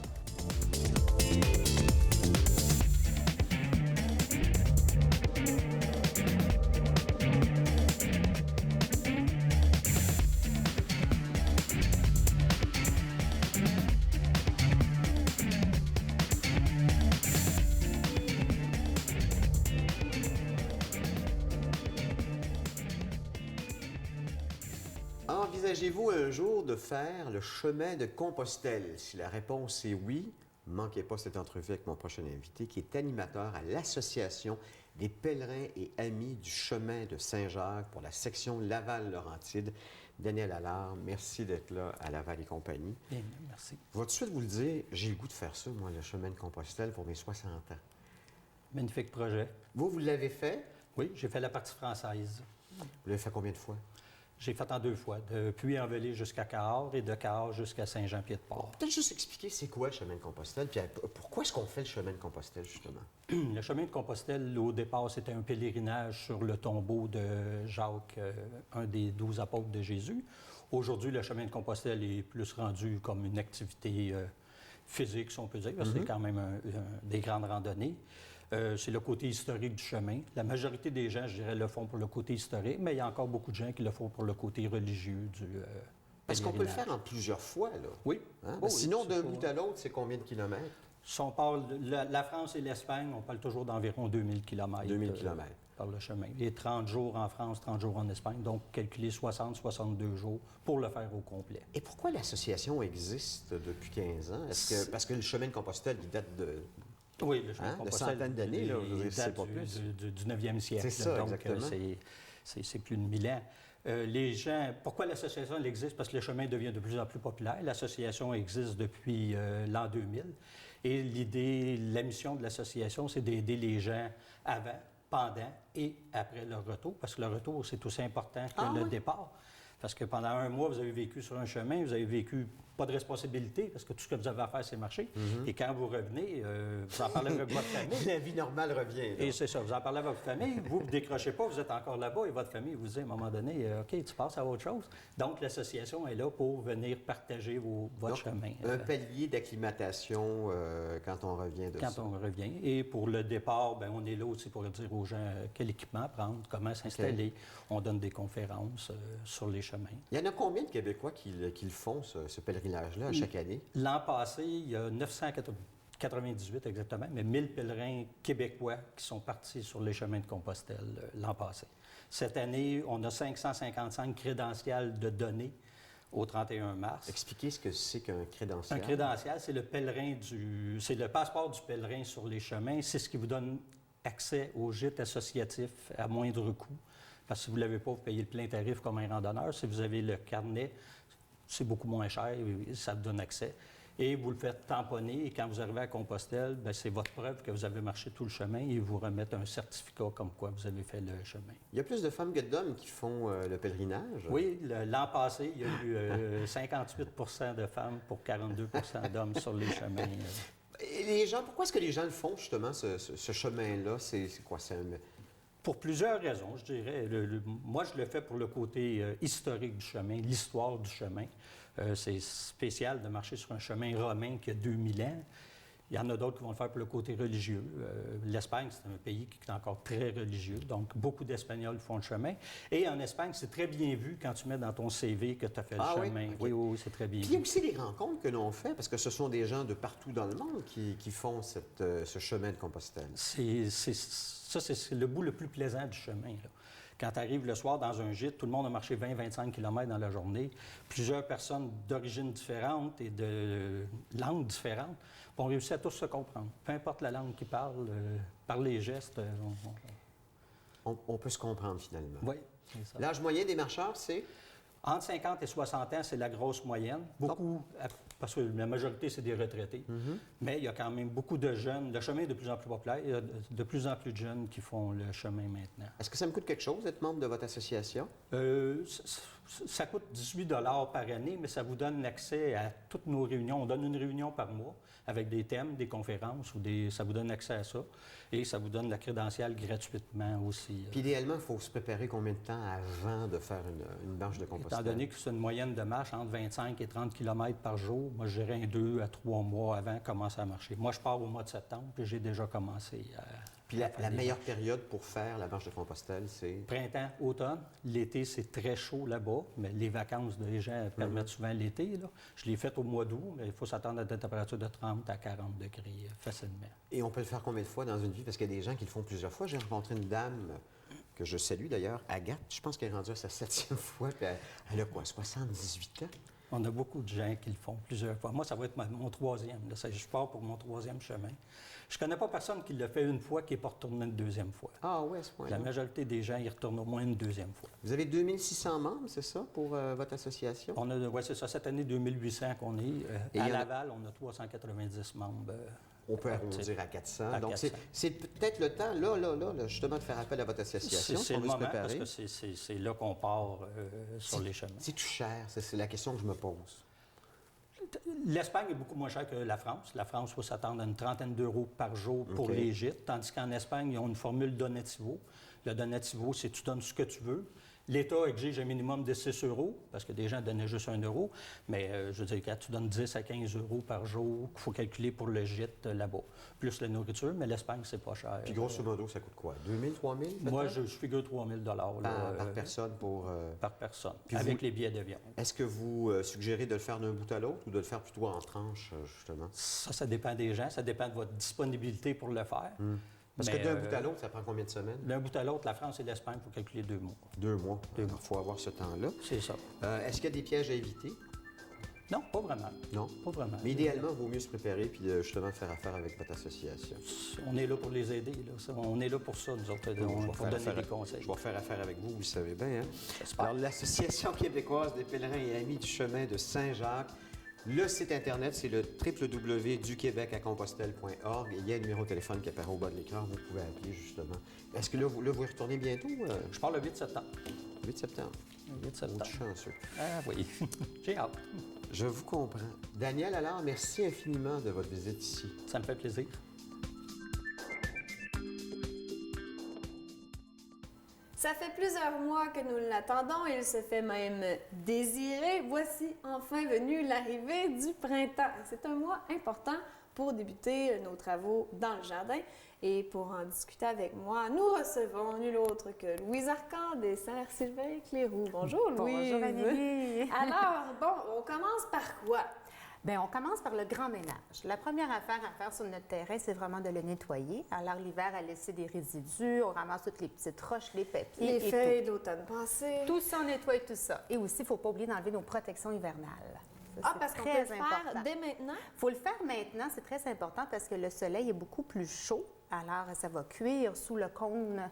Envisagez-vous un jour de faire le chemin de Compostelle? Si la réponse est oui, ne manquez pas cette entrevue avec mon prochain invité qui est animateur à l'Association des pèlerins et amis du chemin de Saint-Jacques pour la section Laval-Laurentide. Daniel Allard, merci d'être là à Laval et compagnie. Bien, merci. Je vais tout de suite vous le dire, j'ai le goût de faire ça, moi, le chemin de Compostelle pour mes 60 ans. Magnifique projet. Vous l'avez fait? Oui, j'ai fait la partie française. Vous l'avez fait combien de fois? J'ai fait en 2 fois, de Puy-en-Velay jusqu'à Cahors et de Cahors jusqu'à Saint-Jean-Pied-de-Port. Peut-être juste expliquer c'est quoi le chemin de Compostelle, puis pourquoi est-ce qu'on fait le chemin de Compostelle, justement? Le chemin de Compostelle, au départ, c'était un pèlerinage sur le tombeau de Jacques, un des 12 apôtres de Jésus. Aujourd'hui, le chemin de Compostelle est plus rendu comme une activité physique, si on peut dire. C'est quand même des grandes randonnées. C'est le côté historique du chemin. La majorité des gens, je dirais, le font pour le côté historique, mais il y a encore beaucoup de gens qui le font pour le côté religieux Est-ce qu'on peut le pèlerinage. faire en plusieurs fois, là? Oui. Hein? Oui, Sinon, c'est d'un pas- bout à l'autre, c'est combien de kilomètres? Si on parle de la France et l'Espagne, on parle toujours d'environ 2000 km. 2000 kilomètres. Par le chemin. Et 30 jours en France, 30 jours en Espagne. Donc, calculer 60-62 jours pour le faire au complet. Et pourquoi l'association existe depuis 15 ans? Parce que le chemin de Compostelle, il date de... Oui, le chemin Hein, de de Compostelle. centaines d'années, là, je veux dire, il c'est date pas plus. du 9e siècle. C'est ça, Donc, exactement. c'est plus de 1000 ans. Les gens, pourquoi l'association elle existe? Parce que le chemin devient de plus en plus populaire. L'association existe depuis l'an 2000. Et l'idée, la mission de l'association, c'est d'aider les gens avant, pendant et après leur retour. Parce que le retour, c'est aussi important que le départ. Parce que pendant un mois, vous avez vécu sur un chemin, vous avez vécu pas de responsabilité, parce que tout ce que vous avez à faire, c'est marcher. Et quand vous revenez, vous en parlez avec votre famille. La vie normale revient. là. Et c'est ça, vous en parlez avec votre famille, vous ne décrochez pas, vous êtes encore là-bas, et votre famille vous dit à un moment donné, OK, tu passes à autre chose. Donc, l'association est là pour venir partager votre Donc, chemin. un palier d'acclimatation quand on revient de Quand ça. on revient. Et pour le départ, bien, on est là aussi pour dire aux gens quel équipement prendre, comment s'installer. On donne des conférences sur les chemins. Il y en a combien de Québécois qui le font, ce pèlerinage-là, à chaque année? L'an passé, il y a 998 exactement, mais 1000 pèlerins québécois qui sont partis sur les chemins de Compostelle l'an passé. Cette année, on a 555 crédentials de données au 31 mars. Expliquez ce que c'est qu'un crédential. Un crédential, c'est c'est le passeport du pèlerin sur les chemins. C'est ce qui vous donne accès au gîte associatif à moindre coût. Parce que si vous ne l'avez pas, vous payez le plein tarif comme un randonneur. Si vous avez le carnet, c'est beaucoup moins cher et ça vous donne accès. Et vous le faites tamponner et quand vous arrivez à Compostelle, bien, c'est votre preuve que vous avez marché tout le chemin et ils vous remettent un certificat comme quoi vous avez fait le chemin. Il y a plus de femmes que d'hommes qui font le pèlerinage? Oui, l'an passé, il y a eu 58 de femmes pour 42 d'hommes sur les chemins. Et les gens, pourquoi est-ce que les gens le font, justement, ce chemin-là? C'est quoi? Pour plusieurs raisons, je dirais. Moi, je le fais pour le côté historique du chemin, l'histoire du chemin. C'est spécial de marcher sur un chemin romain qui a 2000 ans. Il y en a d'autres qui vont le faire pour le côté religieux. L'Espagne, c'est un pays qui est encore très religieux, donc beaucoup d'Espagnols font le chemin. Et en Espagne, c'est très bien vu quand tu mets dans ton CV que tu as fait le chemin. Oui, oui, c'est très bien Puis il y a vu. aussi les rencontres que l'on fait, parce que ce sont des gens de partout dans le monde qui font ce chemin de Compostelle. Ça, c'est le bout le plus plaisant du chemin, là. Quand tu arrives le soir dans un gîte, tout le monde a marché 20-25 km dans la journée. Plusieurs personnes d'origines différentes et de langues différentes ont réussi à tous se comprendre. Peu importe la langue qu'ils parlent, par les gestes, On peut se comprendre, finalement. oui, c'est ça. L'âge moyen des marcheurs, c'est? Entre 50 et 60 ans, c'est la grosse moyenne. Beaucoup, parce que la majorité, c'est des retraités. Mais il y a quand même beaucoup de jeunes. Le chemin est de plus en plus populaire. Il y a de plus en plus de jeunes qui font le chemin maintenant. Est-ce que ça me coûte quelque chose d'être membre de votre association? Ça coûte 18 par année, mais ça vous donne accès à toutes nos réunions. On donne une réunion par mois avec des thèmes, des conférences, ça vous donne accès à ça. Et ça vous donne la crédentiale gratuitement aussi. Puis idéalement, il faut se préparer combien de temps avant de faire une marche de Compostelle? Étant donné que c'est une moyenne de marche entre 25 et 30 km par jour, moi, je dirais 2 à 3 mois avant commencer à marcher. Moi, je pars au mois de septembre, puis j'ai déjà commencé à... Puis la meilleure période pour faire la marche de Compostelle, c'est? Printemps, automne. L'été, c'est très chaud là-bas, mais les vacances des gens permettent souvent l'été, là. Je l'ai fait au mois d'août, mais il faut s'attendre à des températures de 30 à 40 degrés facilement. Et on peut le faire combien de fois dans une vie? Parce qu'il y a des gens qui le font plusieurs fois. J'ai rencontré une dame que je salue d'ailleurs, Agathe. Je pense qu'elle est rendue à sa 7e fois. Puis elle a quoi, 78 ans? On a beaucoup de gens qui le font plusieurs fois. Moi, ça va être mon troisième. Là. Je pars pour mon troisième chemin. Je ne connais pas personne qui l'a fait une fois qui n'est pas retourné une deuxième fois. Ah oui, à ce point-là. La majorité des gens y retournent au moins une deuxième fois. Vous avez 2600 membres, c'est ça, pour votre association? Oui, c'est ça. Cette année, 2800 qu'on est. À Laval, on a 390 membres. On peut arrondir à 400. À Donc, 400. c'est peut-être le temps, là, justement, de faire appel à votre association. C'est on le va se moment, préparer. parce que c'est là qu'on part sur les chemins. C'est-tu cher? C'est la question que je me pose. L'Espagne est beaucoup moins chère que la France. La France, il faut s'attendre à une trentaine d'euros par jour pour les gîtes, tandis qu'en Espagne, ils ont une formule donativo. Le donativo, c'est tu donnes ce que tu veux L'État exige un minimum de 6 €, parce que des gens donnaient juste 1 €, mais je veux dire, quand tu donnes 10 à 15 € par jour, il faut calculer pour le gîte là-bas, plus la nourriture, mais l'Espagne, c'est pas cher. Puis grosso modo, ça coûte quoi? 2 000, 3 000 peut-être? Moi, je figure 3 000 par personne pour... Par personne, Puis avec les billets d'avion. Est-ce que vous suggérez de le faire d'un bout à l'autre ou de le faire plutôt en tranches, justement? Ça dépend des gens, ça dépend de votre disponibilité pour le faire. Parce que d'un bout à l'autre, ça prend combien de semaines? D'un bout à l'autre, la France et l'Espagne, il faut calculer 2 mois. 2 mois. Il faut avoir ce temps-là. C'est ça. Est-ce qu'il y a des pièges à éviter? Non, pas vraiment. Non? Pas vraiment. Mais idéalement, il vaut mieux se préparer puis justement faire affaire avec votre association. On est là pour les aider. Là. On est là pour ça, nous autres, pour donner des conseils. Je vais faire affaire avec vous, vous le savez bien. Hein? Alors, l'Association québécoise des pèlerins et amis du chemin de Saint-Jacques, le site Internet, c'est le www.duquebecaccompostelle.org. Il y a un numéro de téléphone qui apparaît au bas de l'écran. Vous pouvez appeler, justement. Est-ce que là, vous y retournez bientôt? Je pars le 8 septembre. Le 8 septembre? Le 8 septembre. Chanceux. Ah oui, j'ai hâte. Je vous comprends. Daniel, alors, merci infiniment de votre visite ici. Ça me fait plaisir. Ça fait plusieurs mois que nous l'attendons, il se fait même désirer. Voici enfin venu l'arrivée du printemps. C'est un mois important pour débuter nos travaux dans le jardin. Et pour en discuter avec moi, nous recevons nul autre que Louise Arcand des Serres Sylvain Cléroux. Bonjour Louise. Bonjour Amélie. Alors, bon, on commence par quoi? Bien, on commence par le grand ménage. La première affaire à faire sur notre terrain, c'est vraiment de le nettoyer. Alors, l'hiver, à laisser des résidus, on ramasse toutes les petites roches, les papiers. Les feuilles de l'automne passé. Tout ça, on nettoie tout ça. Et aussi, il ne faut pas oublier d'enlever nos protections hivernales. Ça, parce qu'on peut le faire dès maintenant? Il faut le faire maintenant, c'est très important parce que le soleil est beaucoup plus chaud. Alors, ça va cuire sous le cône.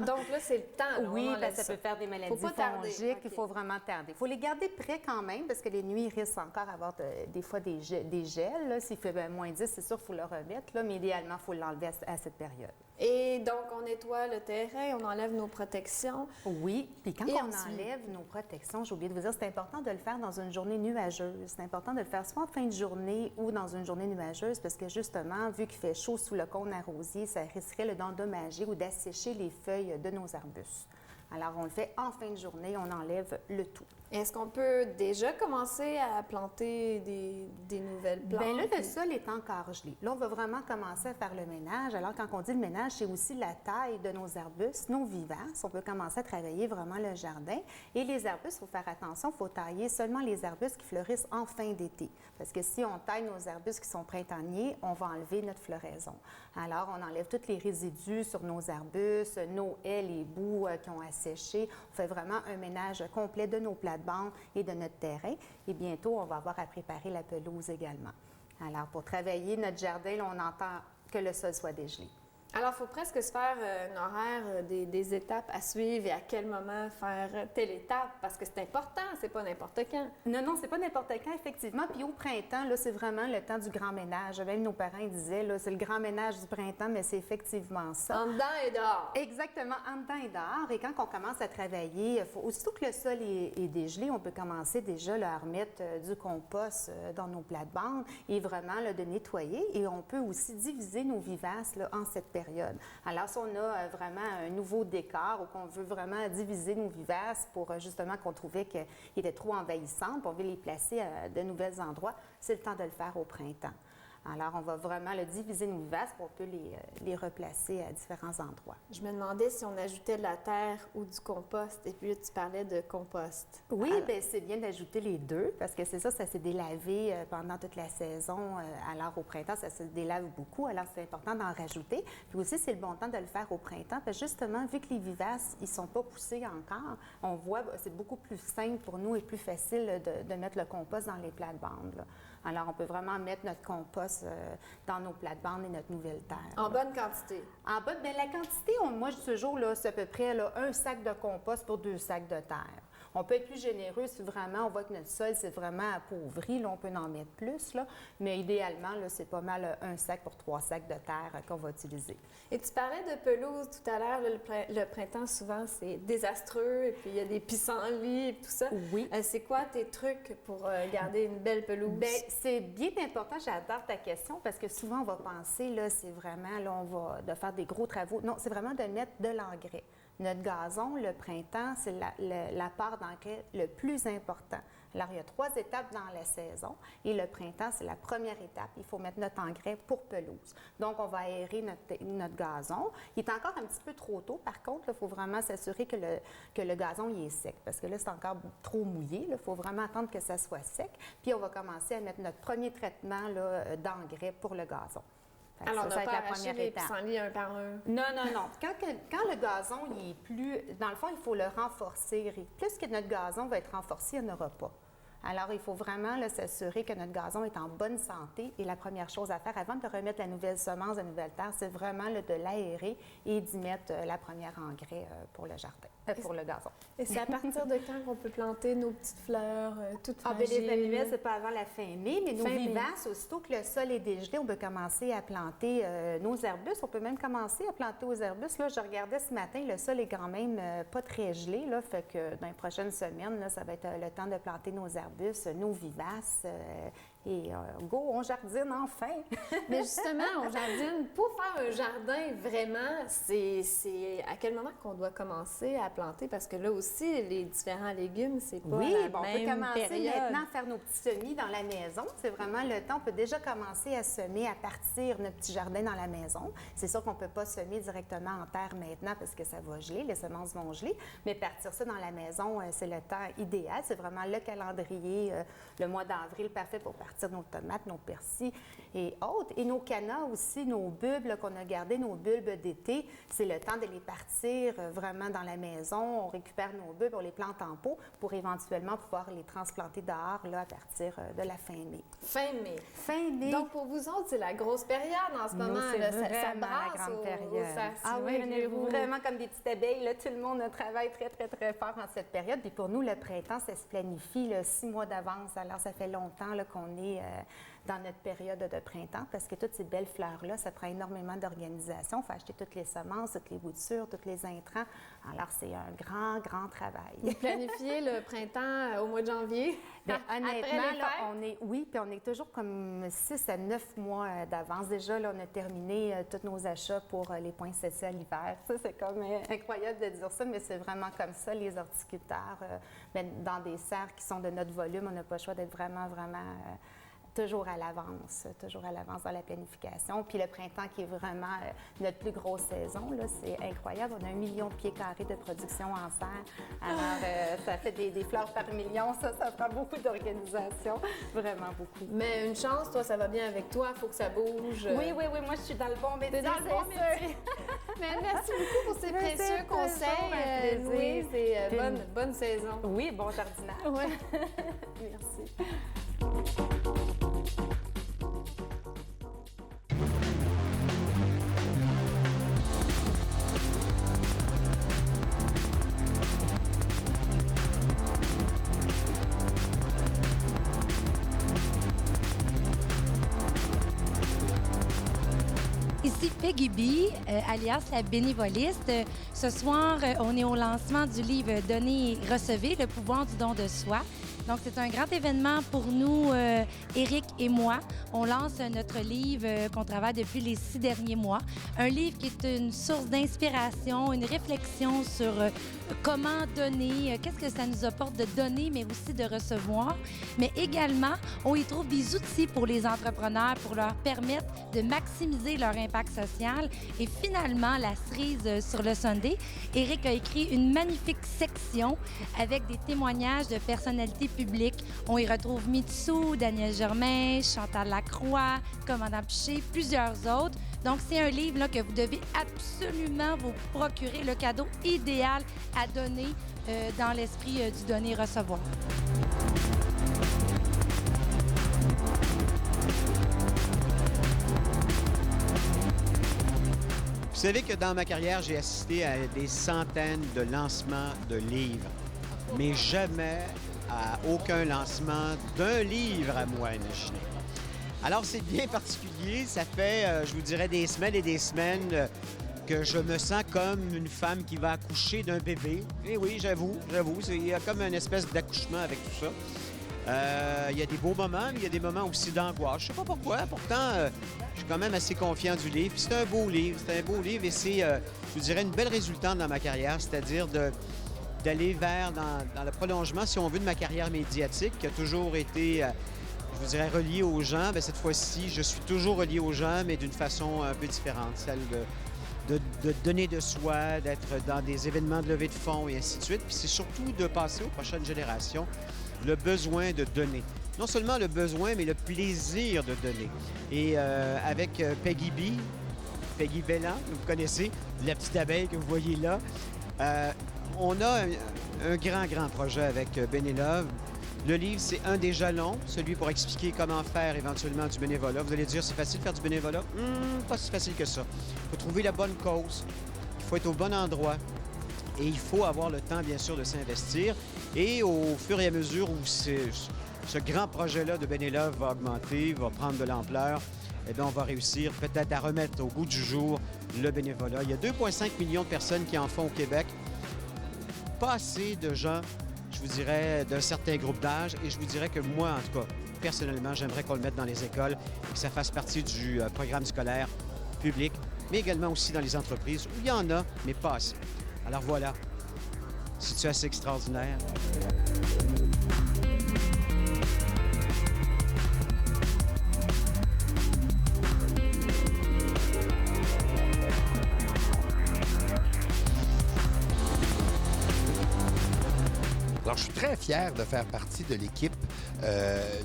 Donc là, c'est le temps. Là, oui, parce que ça peut faire des maladies fongiques. Il faut vraiment tarder. Il faut les garder prêts quand même parce que les nuits risquent encore d'avoir des fois des gels. S'il fait moins 10, c'est sûr qu'il faut le remettre. Là, mais idéalement, il faut l'enlever à cette période. Et donc, on nettoie le terrain, on enlève nos protections. Oui, puis quand on enlève nos protections, j'ai oublié de vous dire, c'est important de le faire dans une journée nuageuse. C'est important de le faire soit en fin de journée ou dans une journée nuageuse parce que justement, vu qu'il fait chaud sous le cône arrosier, ça risquerait d'endommager ou d'assécher les feuilles de nos arbustes. Alors, on le fait en fin de journée, on enlève le tout. Est-ce qu'on peut déjà commencer à planter des nouvelles plantes? Bien là, le sol est encore gelé. Là, on va vraiment commencer à faire le ménage. Alors, quand on dit le ménage, c'est aussi la taille de nos arbustes, nos vivaces. On peut commencer à travailler vraiment le jardin. Et les arbustes, il faut faire attention, il faut tailler seulement les arbustes qui fleurissent en fin d'été. Parce que si on taille nos arbustes qui sont printaniers, on va enlever notre floraison. Alors, on enlève tous les résidus sur nos arbustes, nos haies, les bouts qui ont asséché. On fait vraiment un ménage complet de nos plates-bandes et de notre terrain. Et bientôt, on va avoir à préparer la pelouse également. Alors, pour travailler notre jardin, là, on entend que le sol soit dégelé. Alors, il faut presque se faire un horaire des étapes à suivre et à quel moment faire telle étape, parce que c'est important, c'est pas n'importe quand. Non, c'est pas n'importe quand, effectivement. Puis au printemps, là, c'est vraiment le temps du grand ménage. Même nos parents disaient, là, c'est le grand ménage du printemps, mais c'est effectivement ça. En dedans et dehors. Exactement, en dedans et dehors. Et quand on commence à travailler, aussitôt que le sol est dégelé, on peut commencer déjà là, à remettre du compost dans nos plates-bandes et vraiment là, de nettoyer. Et on peut aussi diviser nos vivaces là, en cette période. Alors, si on a vraiment un nouveau décor ou qu'on veut vraiment diviser nos vivaces pour justement qu'on trouvait qu'ils étaient trop envahissants, puis on veut les placer à de nouveaux endroits, c'est le temps de le faire au printemps. Alors, on va vraiment le diviser nos vivaces pour qu'on peut les replacer à différents endroits. Je me demandais si on ajoutait de la terre ou du compost. Et puis là, tu parlais de compost. Oui, bien, c'est bien d'ajouter les deux parce que c'est ça s'est délavé pendant toute la saison. Alors, au printemps, ça se délave beaucoup. Alors, c'est important d'en rajouter. Puis aussi, c'est le bon temps de le faire au printemps parce que justement, vu que les vivaces, ils ne sont pas poussés encore, on voit, c'est beaucoup plus simple pour nous et plus facile de mettre le compost dans les plates-bandes, là. Alors, on peut vraiment mettre notre compost dans nos plates-bandes et notre nouvelle terre. En bonne quantité? En bonne, bien, la quantité, moi, je dis toujours, là, c'est à peu près là, 1 sac de compost pour 2 sacs de terre. On peut être plus généreux si vraiment on voit que notre sol, c'est vraiment appauvri. Là, on peut en mettre plus, là, mais idéalement, là, c'est pas mal 1 sac pour 3 sacs de terre qu'on va utiliser. Et tu parlais de pelouse tout à l'heure. Le printemps, souvent, c'est désastreux et puis il y a des pissenlits et tout ça. Oui. C'est quoi tes trucs pour garder une belle pelouse? Bien, c'est bien important. J'adore ta question parce que souvent, on va penser, là, c'est vraiment, là, on va de faire des gros travaux. Non, c'est vraiment de mettre de l'engrais. Notre gazon, le printemps, c'est la part d'engrais le plus important. Alors, il y a 3 étapes dans la saison et le printemps, c'est la première étape. Il faut mettre notre engrais pour pelouse. Donc, on va aérer notre gazon. Il est encore un petit peu trop tôt. Par contre, il faut vraiment s'assurer que le gazon il est sec parce que là, c'est encore trop mouillé. Il faut vraiment attendre que ça soit sec. Puis, on va commencer à mettre notre premier traitement d'engrais pour le gazon. Alors, ça va être la première étape. pissenlits un par un. Non. Quand le gazon il est plus... Dans le fond, il faut le renforcer. Et plus que notre gazon va être renforcé, il n'y en aura pas. Alors, il faut vraiment s'assurer que notre gazon est en bonne santé. Et la première chose à faire, avant de remettre la nouvelle semence, la nouvelle terre, c'est vraiment de l'aérer et d'y mettre la première engrais pour le jardin, pour le gazon. Et c'est à partir de quand qu'on peut planter nos petites fleurs toutes fragiles? Les annuelles, c'est pas avant la fin mai, mais nos vivaces, aussitôt que le sol est dégelé, on peut commencer à planter nos arbustes. On peut même commencer à planter aux arbustes. Là, je regardais ce matin, le sol est quand même pas très gelé, là, fait que dans les prochaines semaines, là, ça va être le temps de planter nos arbustes, nos vivaces. Et go, on jardine enfin! Mais justement, on jardine. Pour faire un jardin, vraiment, c'est à quel moment qu'on doit commencer à planter? Parce que là aussi, les différents légumes, c'est pas la même on peut commencer période. maintenant à faire nos petits semis dans la maison. C'est vraiment le temps. On peut déjà commencer à semer, à partir notre petit jardin dans la maison. C'est sûr qu'on ne peut pas semer directement en terre maintenant parce que ça va geler, les semences vont geler. Mais partir ça dans la maison, c'est le temps idéal. C'est vraiment le calendrier, le mois d'avril parfait pour partir nos tomates, nos persils et autres. Et nos cannas aussi, nos bulbes qu'on a gardés, nos bulbes d'été, c'est le temps de les partir vraiment dans la maison. On récupère nos bulbes, on les plante en pot pour éventuellement pouvoir les transplanter dehors là, à partir de la fin mai. Fin mai. Fin mai. Donc, pour vous autres, c'est la grosse période en ce moment. C'est là. vraiment Ça brasse la grande période. Ah oui, on est vraiment comme des petites abeilles. Là, tout le monde travaille très, très, très fort en cette période. Puis pour nous, le printemps, ça se planifie là, 6 mois d'avance. Alors, ça fait longtemps là, qu'on est dans notre période de printemps parce que toutes ces belles fleurs-là, ça prend énormément d'organisation. Il faut acheter toutes les semences, toutes les boutures, tous les intrants. Alors, c'est un grand, grand travail. Vous planifiez le printemps au mois de janvier? Bien, honnêtement, là, puis on est toujours comme 6 à 9 mois d'avance. Déjà, là, on a terminé tous nos achats pour les poinsettias à l'hiver. Ça, c'est comme incroyable de dire ça, mais c'est vraiment comme ça, les horticulteurs. Dans des serres qui sont de notre volume, on n'a pas le choix d'être vraiment, vraiment... toujours à l'avance dans la planification. Puis le printemps qui est vraiment notre plus grosse saison, là, c'est incroyable. On a 1 million de pieds carrés de production en serre. Alors, ça fait des fleurs par million. Ça prend beaucoup d'organisation, vraiment beaucoup. Mais une chance, toi, ça va bien avec toi. Il faut que ça bouge. Oui, moi, je suis dans le bon métier. Dans le bon métier. Mais merci beaucoup pour ces précieux conseils, Louise. Et bonne saison. Oui, bon jardinage. Ouais. Merci. Ici Peggy B, alias la bénévoliste. Ce soir, on est au lancement du livre « Donnez et recevez, le pouvoir du don de soi ». Donc, c'est un grand événement pour nous, Éric et moi. On lance notre livre qu'on travaille depuis les 6 derniers mois. Un livre qui est une source d'inspiration, une réflexion sur comment donner, qu'est-ce que ça nous apporte de donner, mais aussi de recevoir. Mais également, on y trouve des outils pour les entrepreneurs pour leur permettre de maximiser leur impact social. Et finalement, la cerise sur le Sunday, Éric a écrit une magnifique section avec des témoignages de personnalités publiques. On y retrouve Mitsou, Daniel Germain, Chantal Lacroix, Commandant Piché, plusieurs autres. Donc, c'est un livre là, que vous devez absolument vous procurer, le cadeau idéal à donner dans l'esprit du donner-recevoir. Vous savez que dans ma carrière, j'ai assisté à des centaines de lancements de livres, mais jamais à aucun lancement d'un livre à moi imaginé. Alors, c'est bien particulier. Ça fait, je vous dirais, des semaines et des semaines que je me sens comme une femme qui va accoucher d'un bébé. Et oui, j'avoue, il y a comme une espèce d'accouchement avec tout ça. Il y a des beaux moments, mais il y a des moments aussi d'angoisse. Je sais pas pourquoi. Pourtant, je suis quand même assez confiant du livre. Puis c'est un beau livre. C'est un beau livre et c'est, je vous dirais, une belle résultante dans ma carrière, c'est-à-dire d'aller vers, dans le prolongement, si on veut, de ma carrière médiatique, qui a toujours été, je vous dirais, reliée aux gens. Bien, cette fois-ci, je suis toujours relié aux gens, mais d'une façon un peu différente, celle de donner de soi, d'être dans des événements de levée de fonds et ainsi de suite. Puis c'est surtout de passer aux prochaines générations le besoin de donner. Non seulement le besoin, mais le plaisir de donner. Et avec Peggy Bellan, que vous connaissez, la petite abeille que vous voyez là, on a un grand projet avec Benelove. Le livre, c'est un des jalons, celui pour expliquer comment faire éventuellement du bénévolat. Vous allez dire, c'est facile de faire du bénévolat? Pas si facile que ça. Il faut trouver la bonne cause, il faut être au bon endroit et il faut avoir le temps, bien sûr, de s'investir. Et au fur et à mesure où ce grand projet-là de Benelove va augmenter, va prendre de l'ampleur, eh bien, on va réussir peut-être à remettre au goût du jour le bénévolat. Il y a 2,5 millions de personnes qui en font au Québec. Pas assez de gens, je vous dirais, d'un certain groupe d'âge. Et je vous dirais que moi, en tout cas, personnellement, j'aimerais qu'on le mette dans les écoles et que ça fasse partie du programme scolaire public, mais également aussi dans les entreprises où il y en a, mais pas assez. Alors voilà, c'est-tu assez extraordinaire? Alors, je suis très fier de faire partie de l'équipe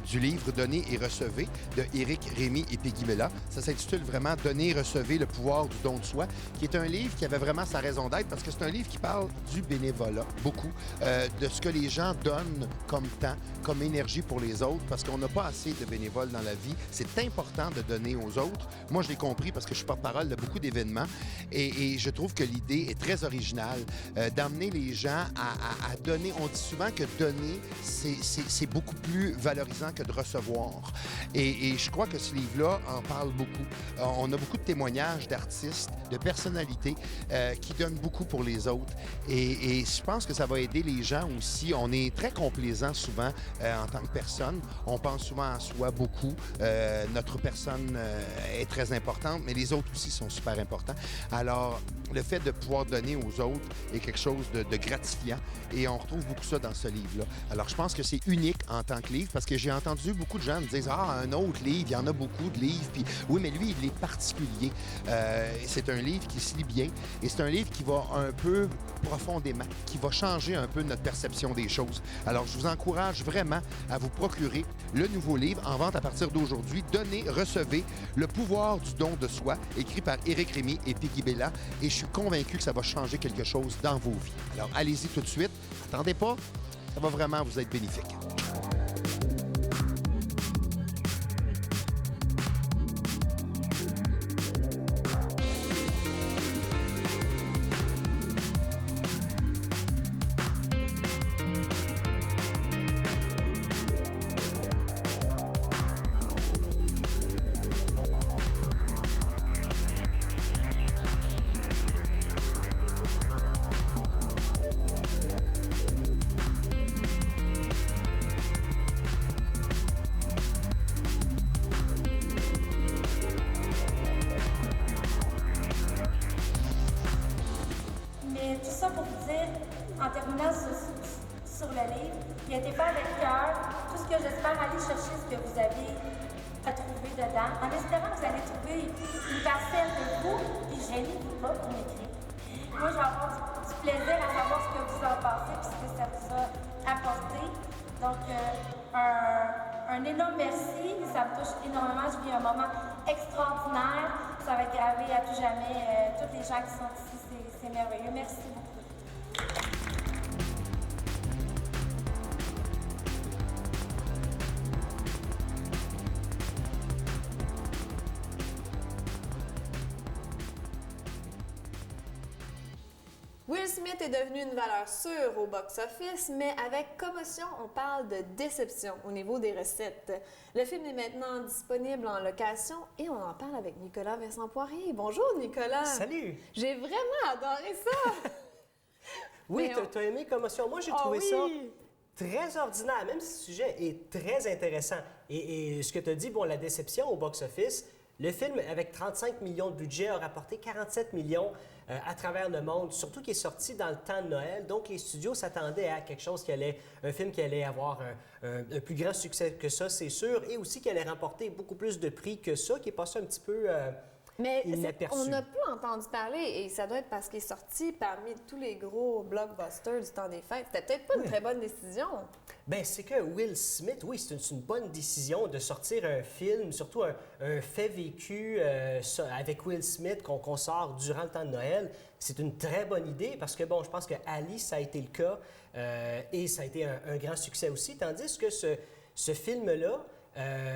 du livre « Donnez et recevez » de Éric Rémy et Peggy Bellan. Ça s'intitule vraiment « Donnez et recevez le pouvoir du don de soi », qui est un livre qui avait vraiment sa raison d'être parce que c'est un livre qui parle du bénévolat, beaucoup, de ce que les gens donnent comme temps, comme énergie pour les autres, parce qu'on n'a pas assez de bénévoles dans la vie. C'est important de donner aux autres. Moi, je l'ai compris parce que je suis porte-parole de beaucoup d'événements et je trouve que l'idée est très originale d'amener les gens à donner. On dit souvent que donner, c'est beaucoup plus valorisant que de recevoir. Et je crois que ce livre-là en parle beaucoup. On a beaucoup de témoignages d'artistes, de personnalités qui donnent beaucoup pour les autres. Et je pense que ça va aider les gens aussi. On est très complaisant souvent en tant que personne. On pense souvent à soi beaucoup. Notre personne est très importante, mais les autres aussi sont super importants. Alors, le fait de pouvoir donner aux autres est quelque chose de gratifiant. Et on retrouve beaucoup ça dans ce livre-là. Alors, je pense que c'est unique en tant que livre parce que j'ai entendu beaucoup de gens me dire « Ah, un autre livre, il y en a beaucoup de livres. » Puis oui, mais lui, il est particulier. C'est un livre qui se lit bien et c'est un livre qui va un peu profondément, qui va changer un peu notre perception des choses. Alors, je vous encourage vraiment à vous procurer le nouveau livre en vente à partir d'aujourd'hui. Donnez, recevez le pouvoir du don de soi, écrit par Éric Rémy et Peggy Bellan. Et je suis convaincu que ça va changer quelque chose dans vos vies. Alors, allez-y tout de suite. Attendez pas, ça va vraiment vous être bénéfique. En terminant sur le livre, il a été fait avec cœur. Tout ce que j'espère, aller chercher ce que vous avez à trouver dedans, en espérant que vous allez trouver une parcelle de vous, puis gênez-vous pas pour m'écrire. Moi, je vais avoir du plaisir à savoir ce que vous en pensez, puis ce que ça vous a apporté. Donc, un énorme merci. Ça me touche énormément. Je vis un moment extraordinaire. Ça va être gravé à tout jamais. Tous les gens qui sont ici, c'est merveilleux. Merci beaucoup. Will Smith est devenu une valeur sûre au box-office, mais avec Commotion, on parle de déception au niveau des recettes. Le film est maintenant disponible en location et on en parle avec Nicolas Vincent Poirier. Bonjour Nicolas! Salut! J'ai vraiment adoré ça! Oui, t'as aimé Commotion? Moi, j'ai trouvé ça très ordinaire, même si le sujet est très intéressant. Et ce que tu as dit, bon, la déception au box-office, le film, avec 35 millions de budget, a rapporté 47 millions à travers le monde, surtout qu'il est sorti dans le temps de Noël. Donc, les studios s'attendaient à quelque chose un film qui allait avoir un plus grand succès que ça, c'est sûr, et aussi qui allait remporter beaucoup plus de prix que ça, qui est passé un petit peu Mais inaperçu. on n'a plus entendu parler, et ça doit être parce qu'il est sorti parmi tous les gros blockbusters du temps des fêtes. C'était peut-être pas une très bonne décision. Bien, c'est que Will Smith, oui, c'est une bonne décision de sortir un film, surtout un fait vécu avec Will Smith qu'on sort durant le temps de Noël. C'est une très bonne idée parce que, bon, je pense que Ali, ça a été le cas et ça a été un grand succès aussi, tandis que ce film-là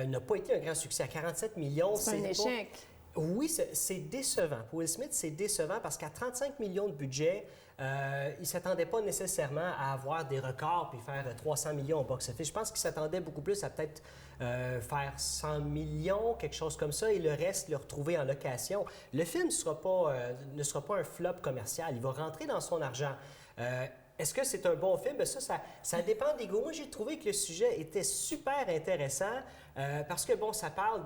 n'a pas été un grand succès. À 47 millions, c'est un échec. Oui, c'est décevant. Pour Will Smith, c'est décevant parce qu'à 35 millions de budget, il ne s'attendait pas nécessairement à avoir des records puis faire 300 millions au box-office. Je pense qu'il s'attendait beaucoup plus à peut-être faire 100 millions, quelque chose comme ça, et le reste, le retrouver en location. Le film ne sera pas un flop commercial. Il va rentrer dans son argent. Est-ce que c'est un bon film? Bien, ça dépend des goûts. Moi, j'ai trouvé que le sujet était super intéressant parce que, bon, ça parle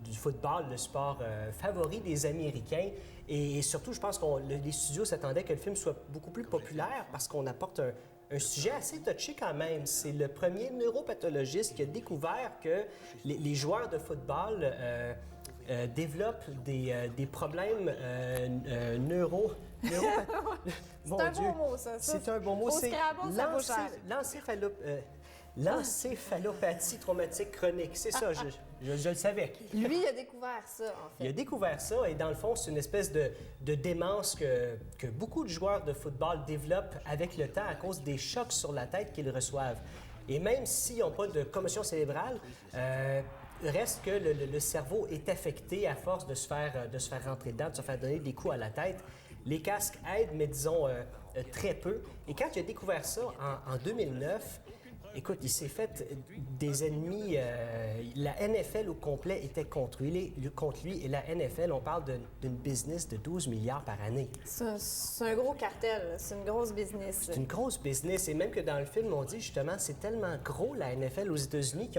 du football, le sport favori des Américains. Et surtout, je pense que les studios s'attendaient que le film soit beaucoup plus populaire parce qu'on apporte un sujet assez touché quand même. C'est le premier neuropathologiste qui a découvert que les joueurs de football développent des problèmes C'est un bon mot, ça. C'est un bon mot. C'est l'encéphalopathie traumatique chronique. C'est ça, je le savais. Lui, il a découvert ça, en fait. Il a découvert ça et dans le fond, c'est une espèce de démence que beaucoup de joueurs de football développent avec le temps à cause des chocs sur la tête qu'ils reçoivent. Et même s'ils n'ont pas de commotion cérébrale, reste que le cerveau est affecté à force de se faire rentrer dedans, de se faire donner des coups à la tête. Les casques aident, mais disons très peu. Et quand il a découvert ça en 2009, écoute, il s'est fait des ennemis. La NFL au complet était contre lui. Et la NFL, on parle d'une business de 12 milliards par année. C'est un gros cartel, c'est une grosse business. C'est une grosse business. Et même que dans le film, on dit justement, c'est tellement gros la NFL aux États-Unis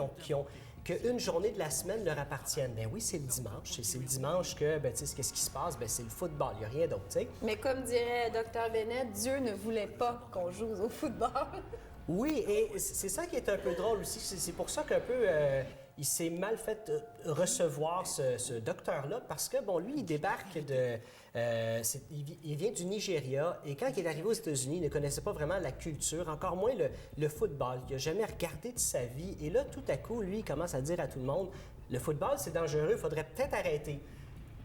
qu'une journée de la semaine leur appartienne. Bien oui, c'est le dimanche. C'est le dimanche que, ben, tu sais, qu'est-ce qui se passe? Bien, c'est le football. Il n'y a rien d'autre, tu sais. Mais comme dirait Dr. Bennett, Dieu ne voulait pas qu'on joue au football. Oui, et c'est ça qui est un peu drôle aussi. C'est pour ça qu'un peu, il s'est mal fait recevoir, ce docteur-là, parce que, bon, lui, il débarque il vient du Nigeria, et quand il est arrivé aux États-Unis, il ne connaissait pas vraiment la culture, encore moins le football. Il n'a jamais regardé de sa vie. Et là, tout à coup, lui, il commence à dire à tout le monde, le football, c'est dangereux, il faudrait peut-être arrêter.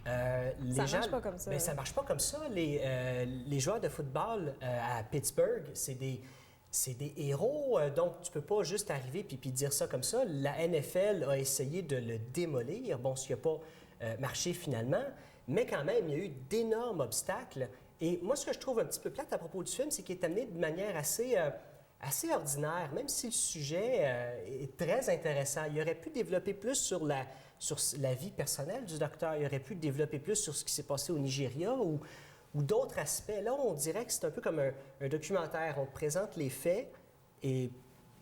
Ça marche pas comme ça. Bien, ça marche pas comme ça. Les joueurs de football à Pittsburgh, c'est des héros, donc tu peux pas juste arriver puis dire ça comme ça. La NFL a essayé de le démolir, bon, ce qui n'a pas marché finalement, mais quand même, il y a eu d'énormes obstacles. Et moi, ce que je trouve un petit peu plate à propos du film, c'est qu'il est amené de manière assez ordinaire, même si le sujet est très intéressant. Il aurait pu développer plus sur la vie personnelle du docteur, il aurait pu développer plus sur ce qui s'est passé au Nigeria ou d'autres aspects. Là, on dirait que c'est un peu comme un documentaire. On te présente les faits et,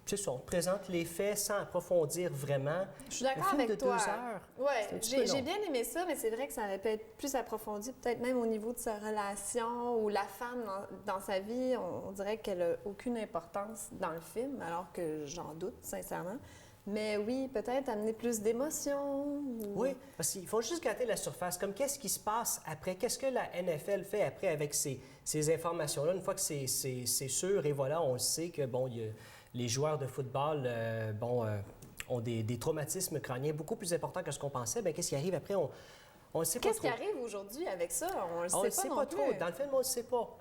c'est ça, on te présente les faits sans approfondir vraiment. Je suis d'accord avec toi. 2 heures. Oui, j'ai bien aimé ça, mais c'est vrai que ça aurait pu être plus approfondi, peut-être même au niveau de sa relation ou la femme dans sa vie. On dirait qu'elle n'a aucune importance dans le film, alors que j'en doute, sincèrement. Mais oui, peut-être amener plus d'émotion. Oui, parce qu'il faut juste gâter la surface. Comme qu'est-ce qui se passe après? Qu'est-ce que la NFL fait après avec ces informations-là? Une fois que c'est sûr, et voilà, on sait que, bon, les joueurs de football, ont des traumatismes crâniens beaucoup plus importants que ce qu'on pensait. Bien, qu'est-ce qui arrive après? On ne sait pas trop. Qu'est-ce qui arrive aujourd'hui avec ça? On le sait pas trop. Dans le film, on ne le sait pas.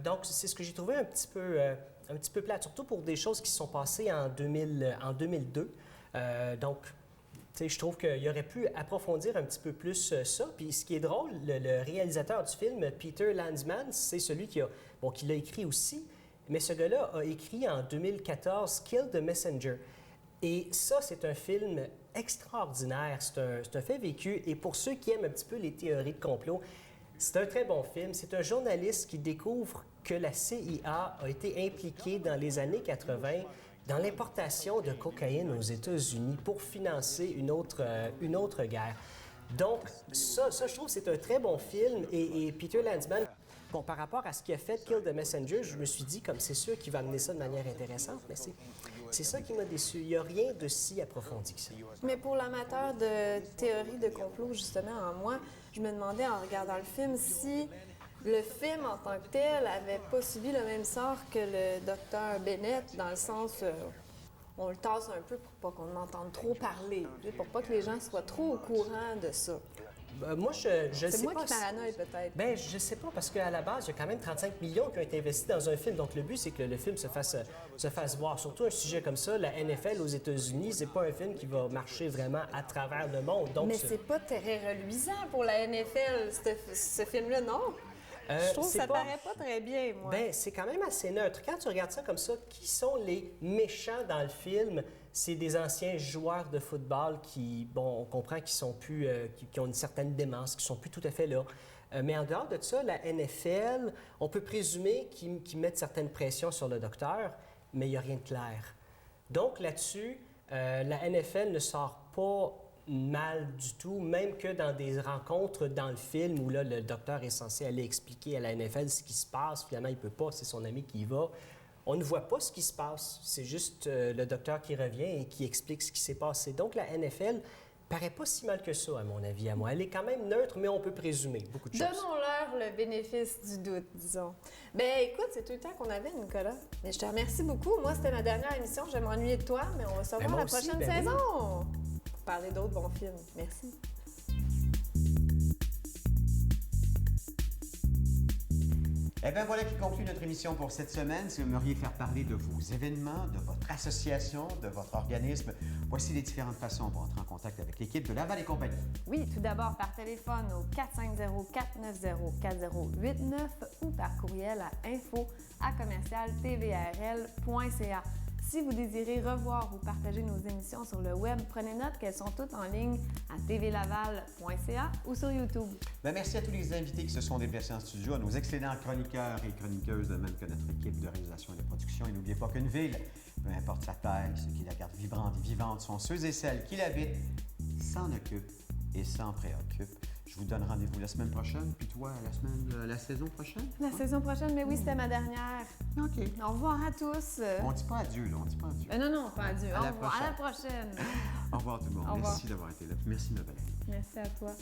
Donc, c'est ce que j'ai trouvé un petit peu plate, surtout pour des choses qui se sont passées en 2002. Donc, tu sais, je trouve qu'il aurait pu approfondir un petit peu plus ça. Puis ce qui est drôle, le réalisateur du film, Peter Landsman, c'est celui qui l'a écrit aussi. Mais ce gars-là a écrit en 2014 Kill the Messenger. Et ça, c'est un film extraordinaire. C'est un fait vécu. Et pour ceux qui aiment un petit peu les théories de complot, c'est un très bon film. C'est un journaliste qui découvre que la CIA a été impliquée dans les années 80 dans l'importation de cocaïne aux États-Unis pour financer une autre guerre. Donc, ça, je trouve que c'est un très bon film. Et Peter Landsman, bon, par rapport à ce qu'il a fait, Kill the Messenger, je me suis dit, comme c'est sûr qu'il va amener ça de manière intéressante, mais c'est ça qui m'a déçu. Il n'y a rien de si approfondi que ça. Mais pour l'amateur de théorie de complot, justement, en moi, je me demandais en regardant le film si le film en tant que tel avait pas subi le même sort que le docteur Bennett, dans le sens on le tasse un peu pour pas qu'on entende trop parler, pour pas que les gens soient trop au courant de ça. Moi, je sais pas. C'est moi qui paranoïe, peut-être. Bien, je sais pas, parce qu'à la base, il y a quand même 35 millions qui ont été investis dans un film. Donc, le but, c'est que le film se fasse voir. Surtout un sujet comme ça, la NFL aux États-Unis, c'est pas un film qui va marcher vraiment à travers le monde. Donc, mais c'est pas très reluisant pour la NFL, ce film-là, non? Je trouve que ça paraît pas très bien, moi. Bien, c'est quand même assez neutre. Quand tu regardes ça comme ça, qui sont les méchants dans le film? C'est des anciens joueurs de football qui, bon, on comprend qu'ils sont plus, qui ont une certaine démence, qui sont plus tout à fait là. Mais en dehors de ça, la NFL, on peut présumer qu'ils mettent certaines pressions sur le docteur, mais il n'y a rien de clair. Donc là-dessus, la NFL ne sort pas mal du tout, même que dans des rencontres dans le film où là, le docteur est censé aller expliquer à la NFL ce qui se passe, finalement, il ne peut pas, c'est son ami qui y va. On ne voit pas ce qui se passe. C'est juste le docteur qui revient et qui explique ce qui s'est passé. Donc, la NFL paraît pas si mal que ça, à mon avis, à moi. Elle est quand même neutre, mais on peut présumer beaucoup de choses. Donnons-leur le bénéfice du doute, disons. Bien, écoute, c'est tout le temps qu'on avait, Nicolas. Mais je te remercie beaucoup. Moi, c'était ma dernière émission. Je vais m'ennuyer de toi, mais on va se revoir la prochaine saison pour parler d'autres bons films. Merci. Eh bien, voilà qui conclut notre émission pour cette semaine. Si vous aimeriez faire parler de vos événements, de votre association, de votre organisme, voici les différentes façons pour entrer en contact avec l'équipe de Laval et compagnie. Oui, tout d'abord par téléphone au 450-490-4089 ou par courriel à info@commercialtvrl.ca. Si vous désirez revoir ou partager nos émissions sur le web, prenez note qu'elles sont toutes en ligne à tvlaval.ca ou sur YouTube. Bien, merci à tous les invités qui se sont déplacés en studio, à nos excellents chroniqueurs et chroniqueuses, de même que notre équipe de réalisation et de production. Et n'oubliez pas qu'une ville, peu importe sa taille, ceux qui la gardent vibrante et vivante sont ceux et celles qui l'habitent, s'en occupent et s'en préoccupent. Je vous donne rendez-vous la semaine prochaine, puis toi, la saison prochaine? La saison prochaine, mais oui, c'était ma dernière. OK. Au revoir à tous. On dit pas adieu, là, on dit pas adieu. Non, pas adieu. Au revoir. À la prochaine. Au revoir tout le monde. Merci d'avoir été là. Merci, ma Valérie. Merci à toi.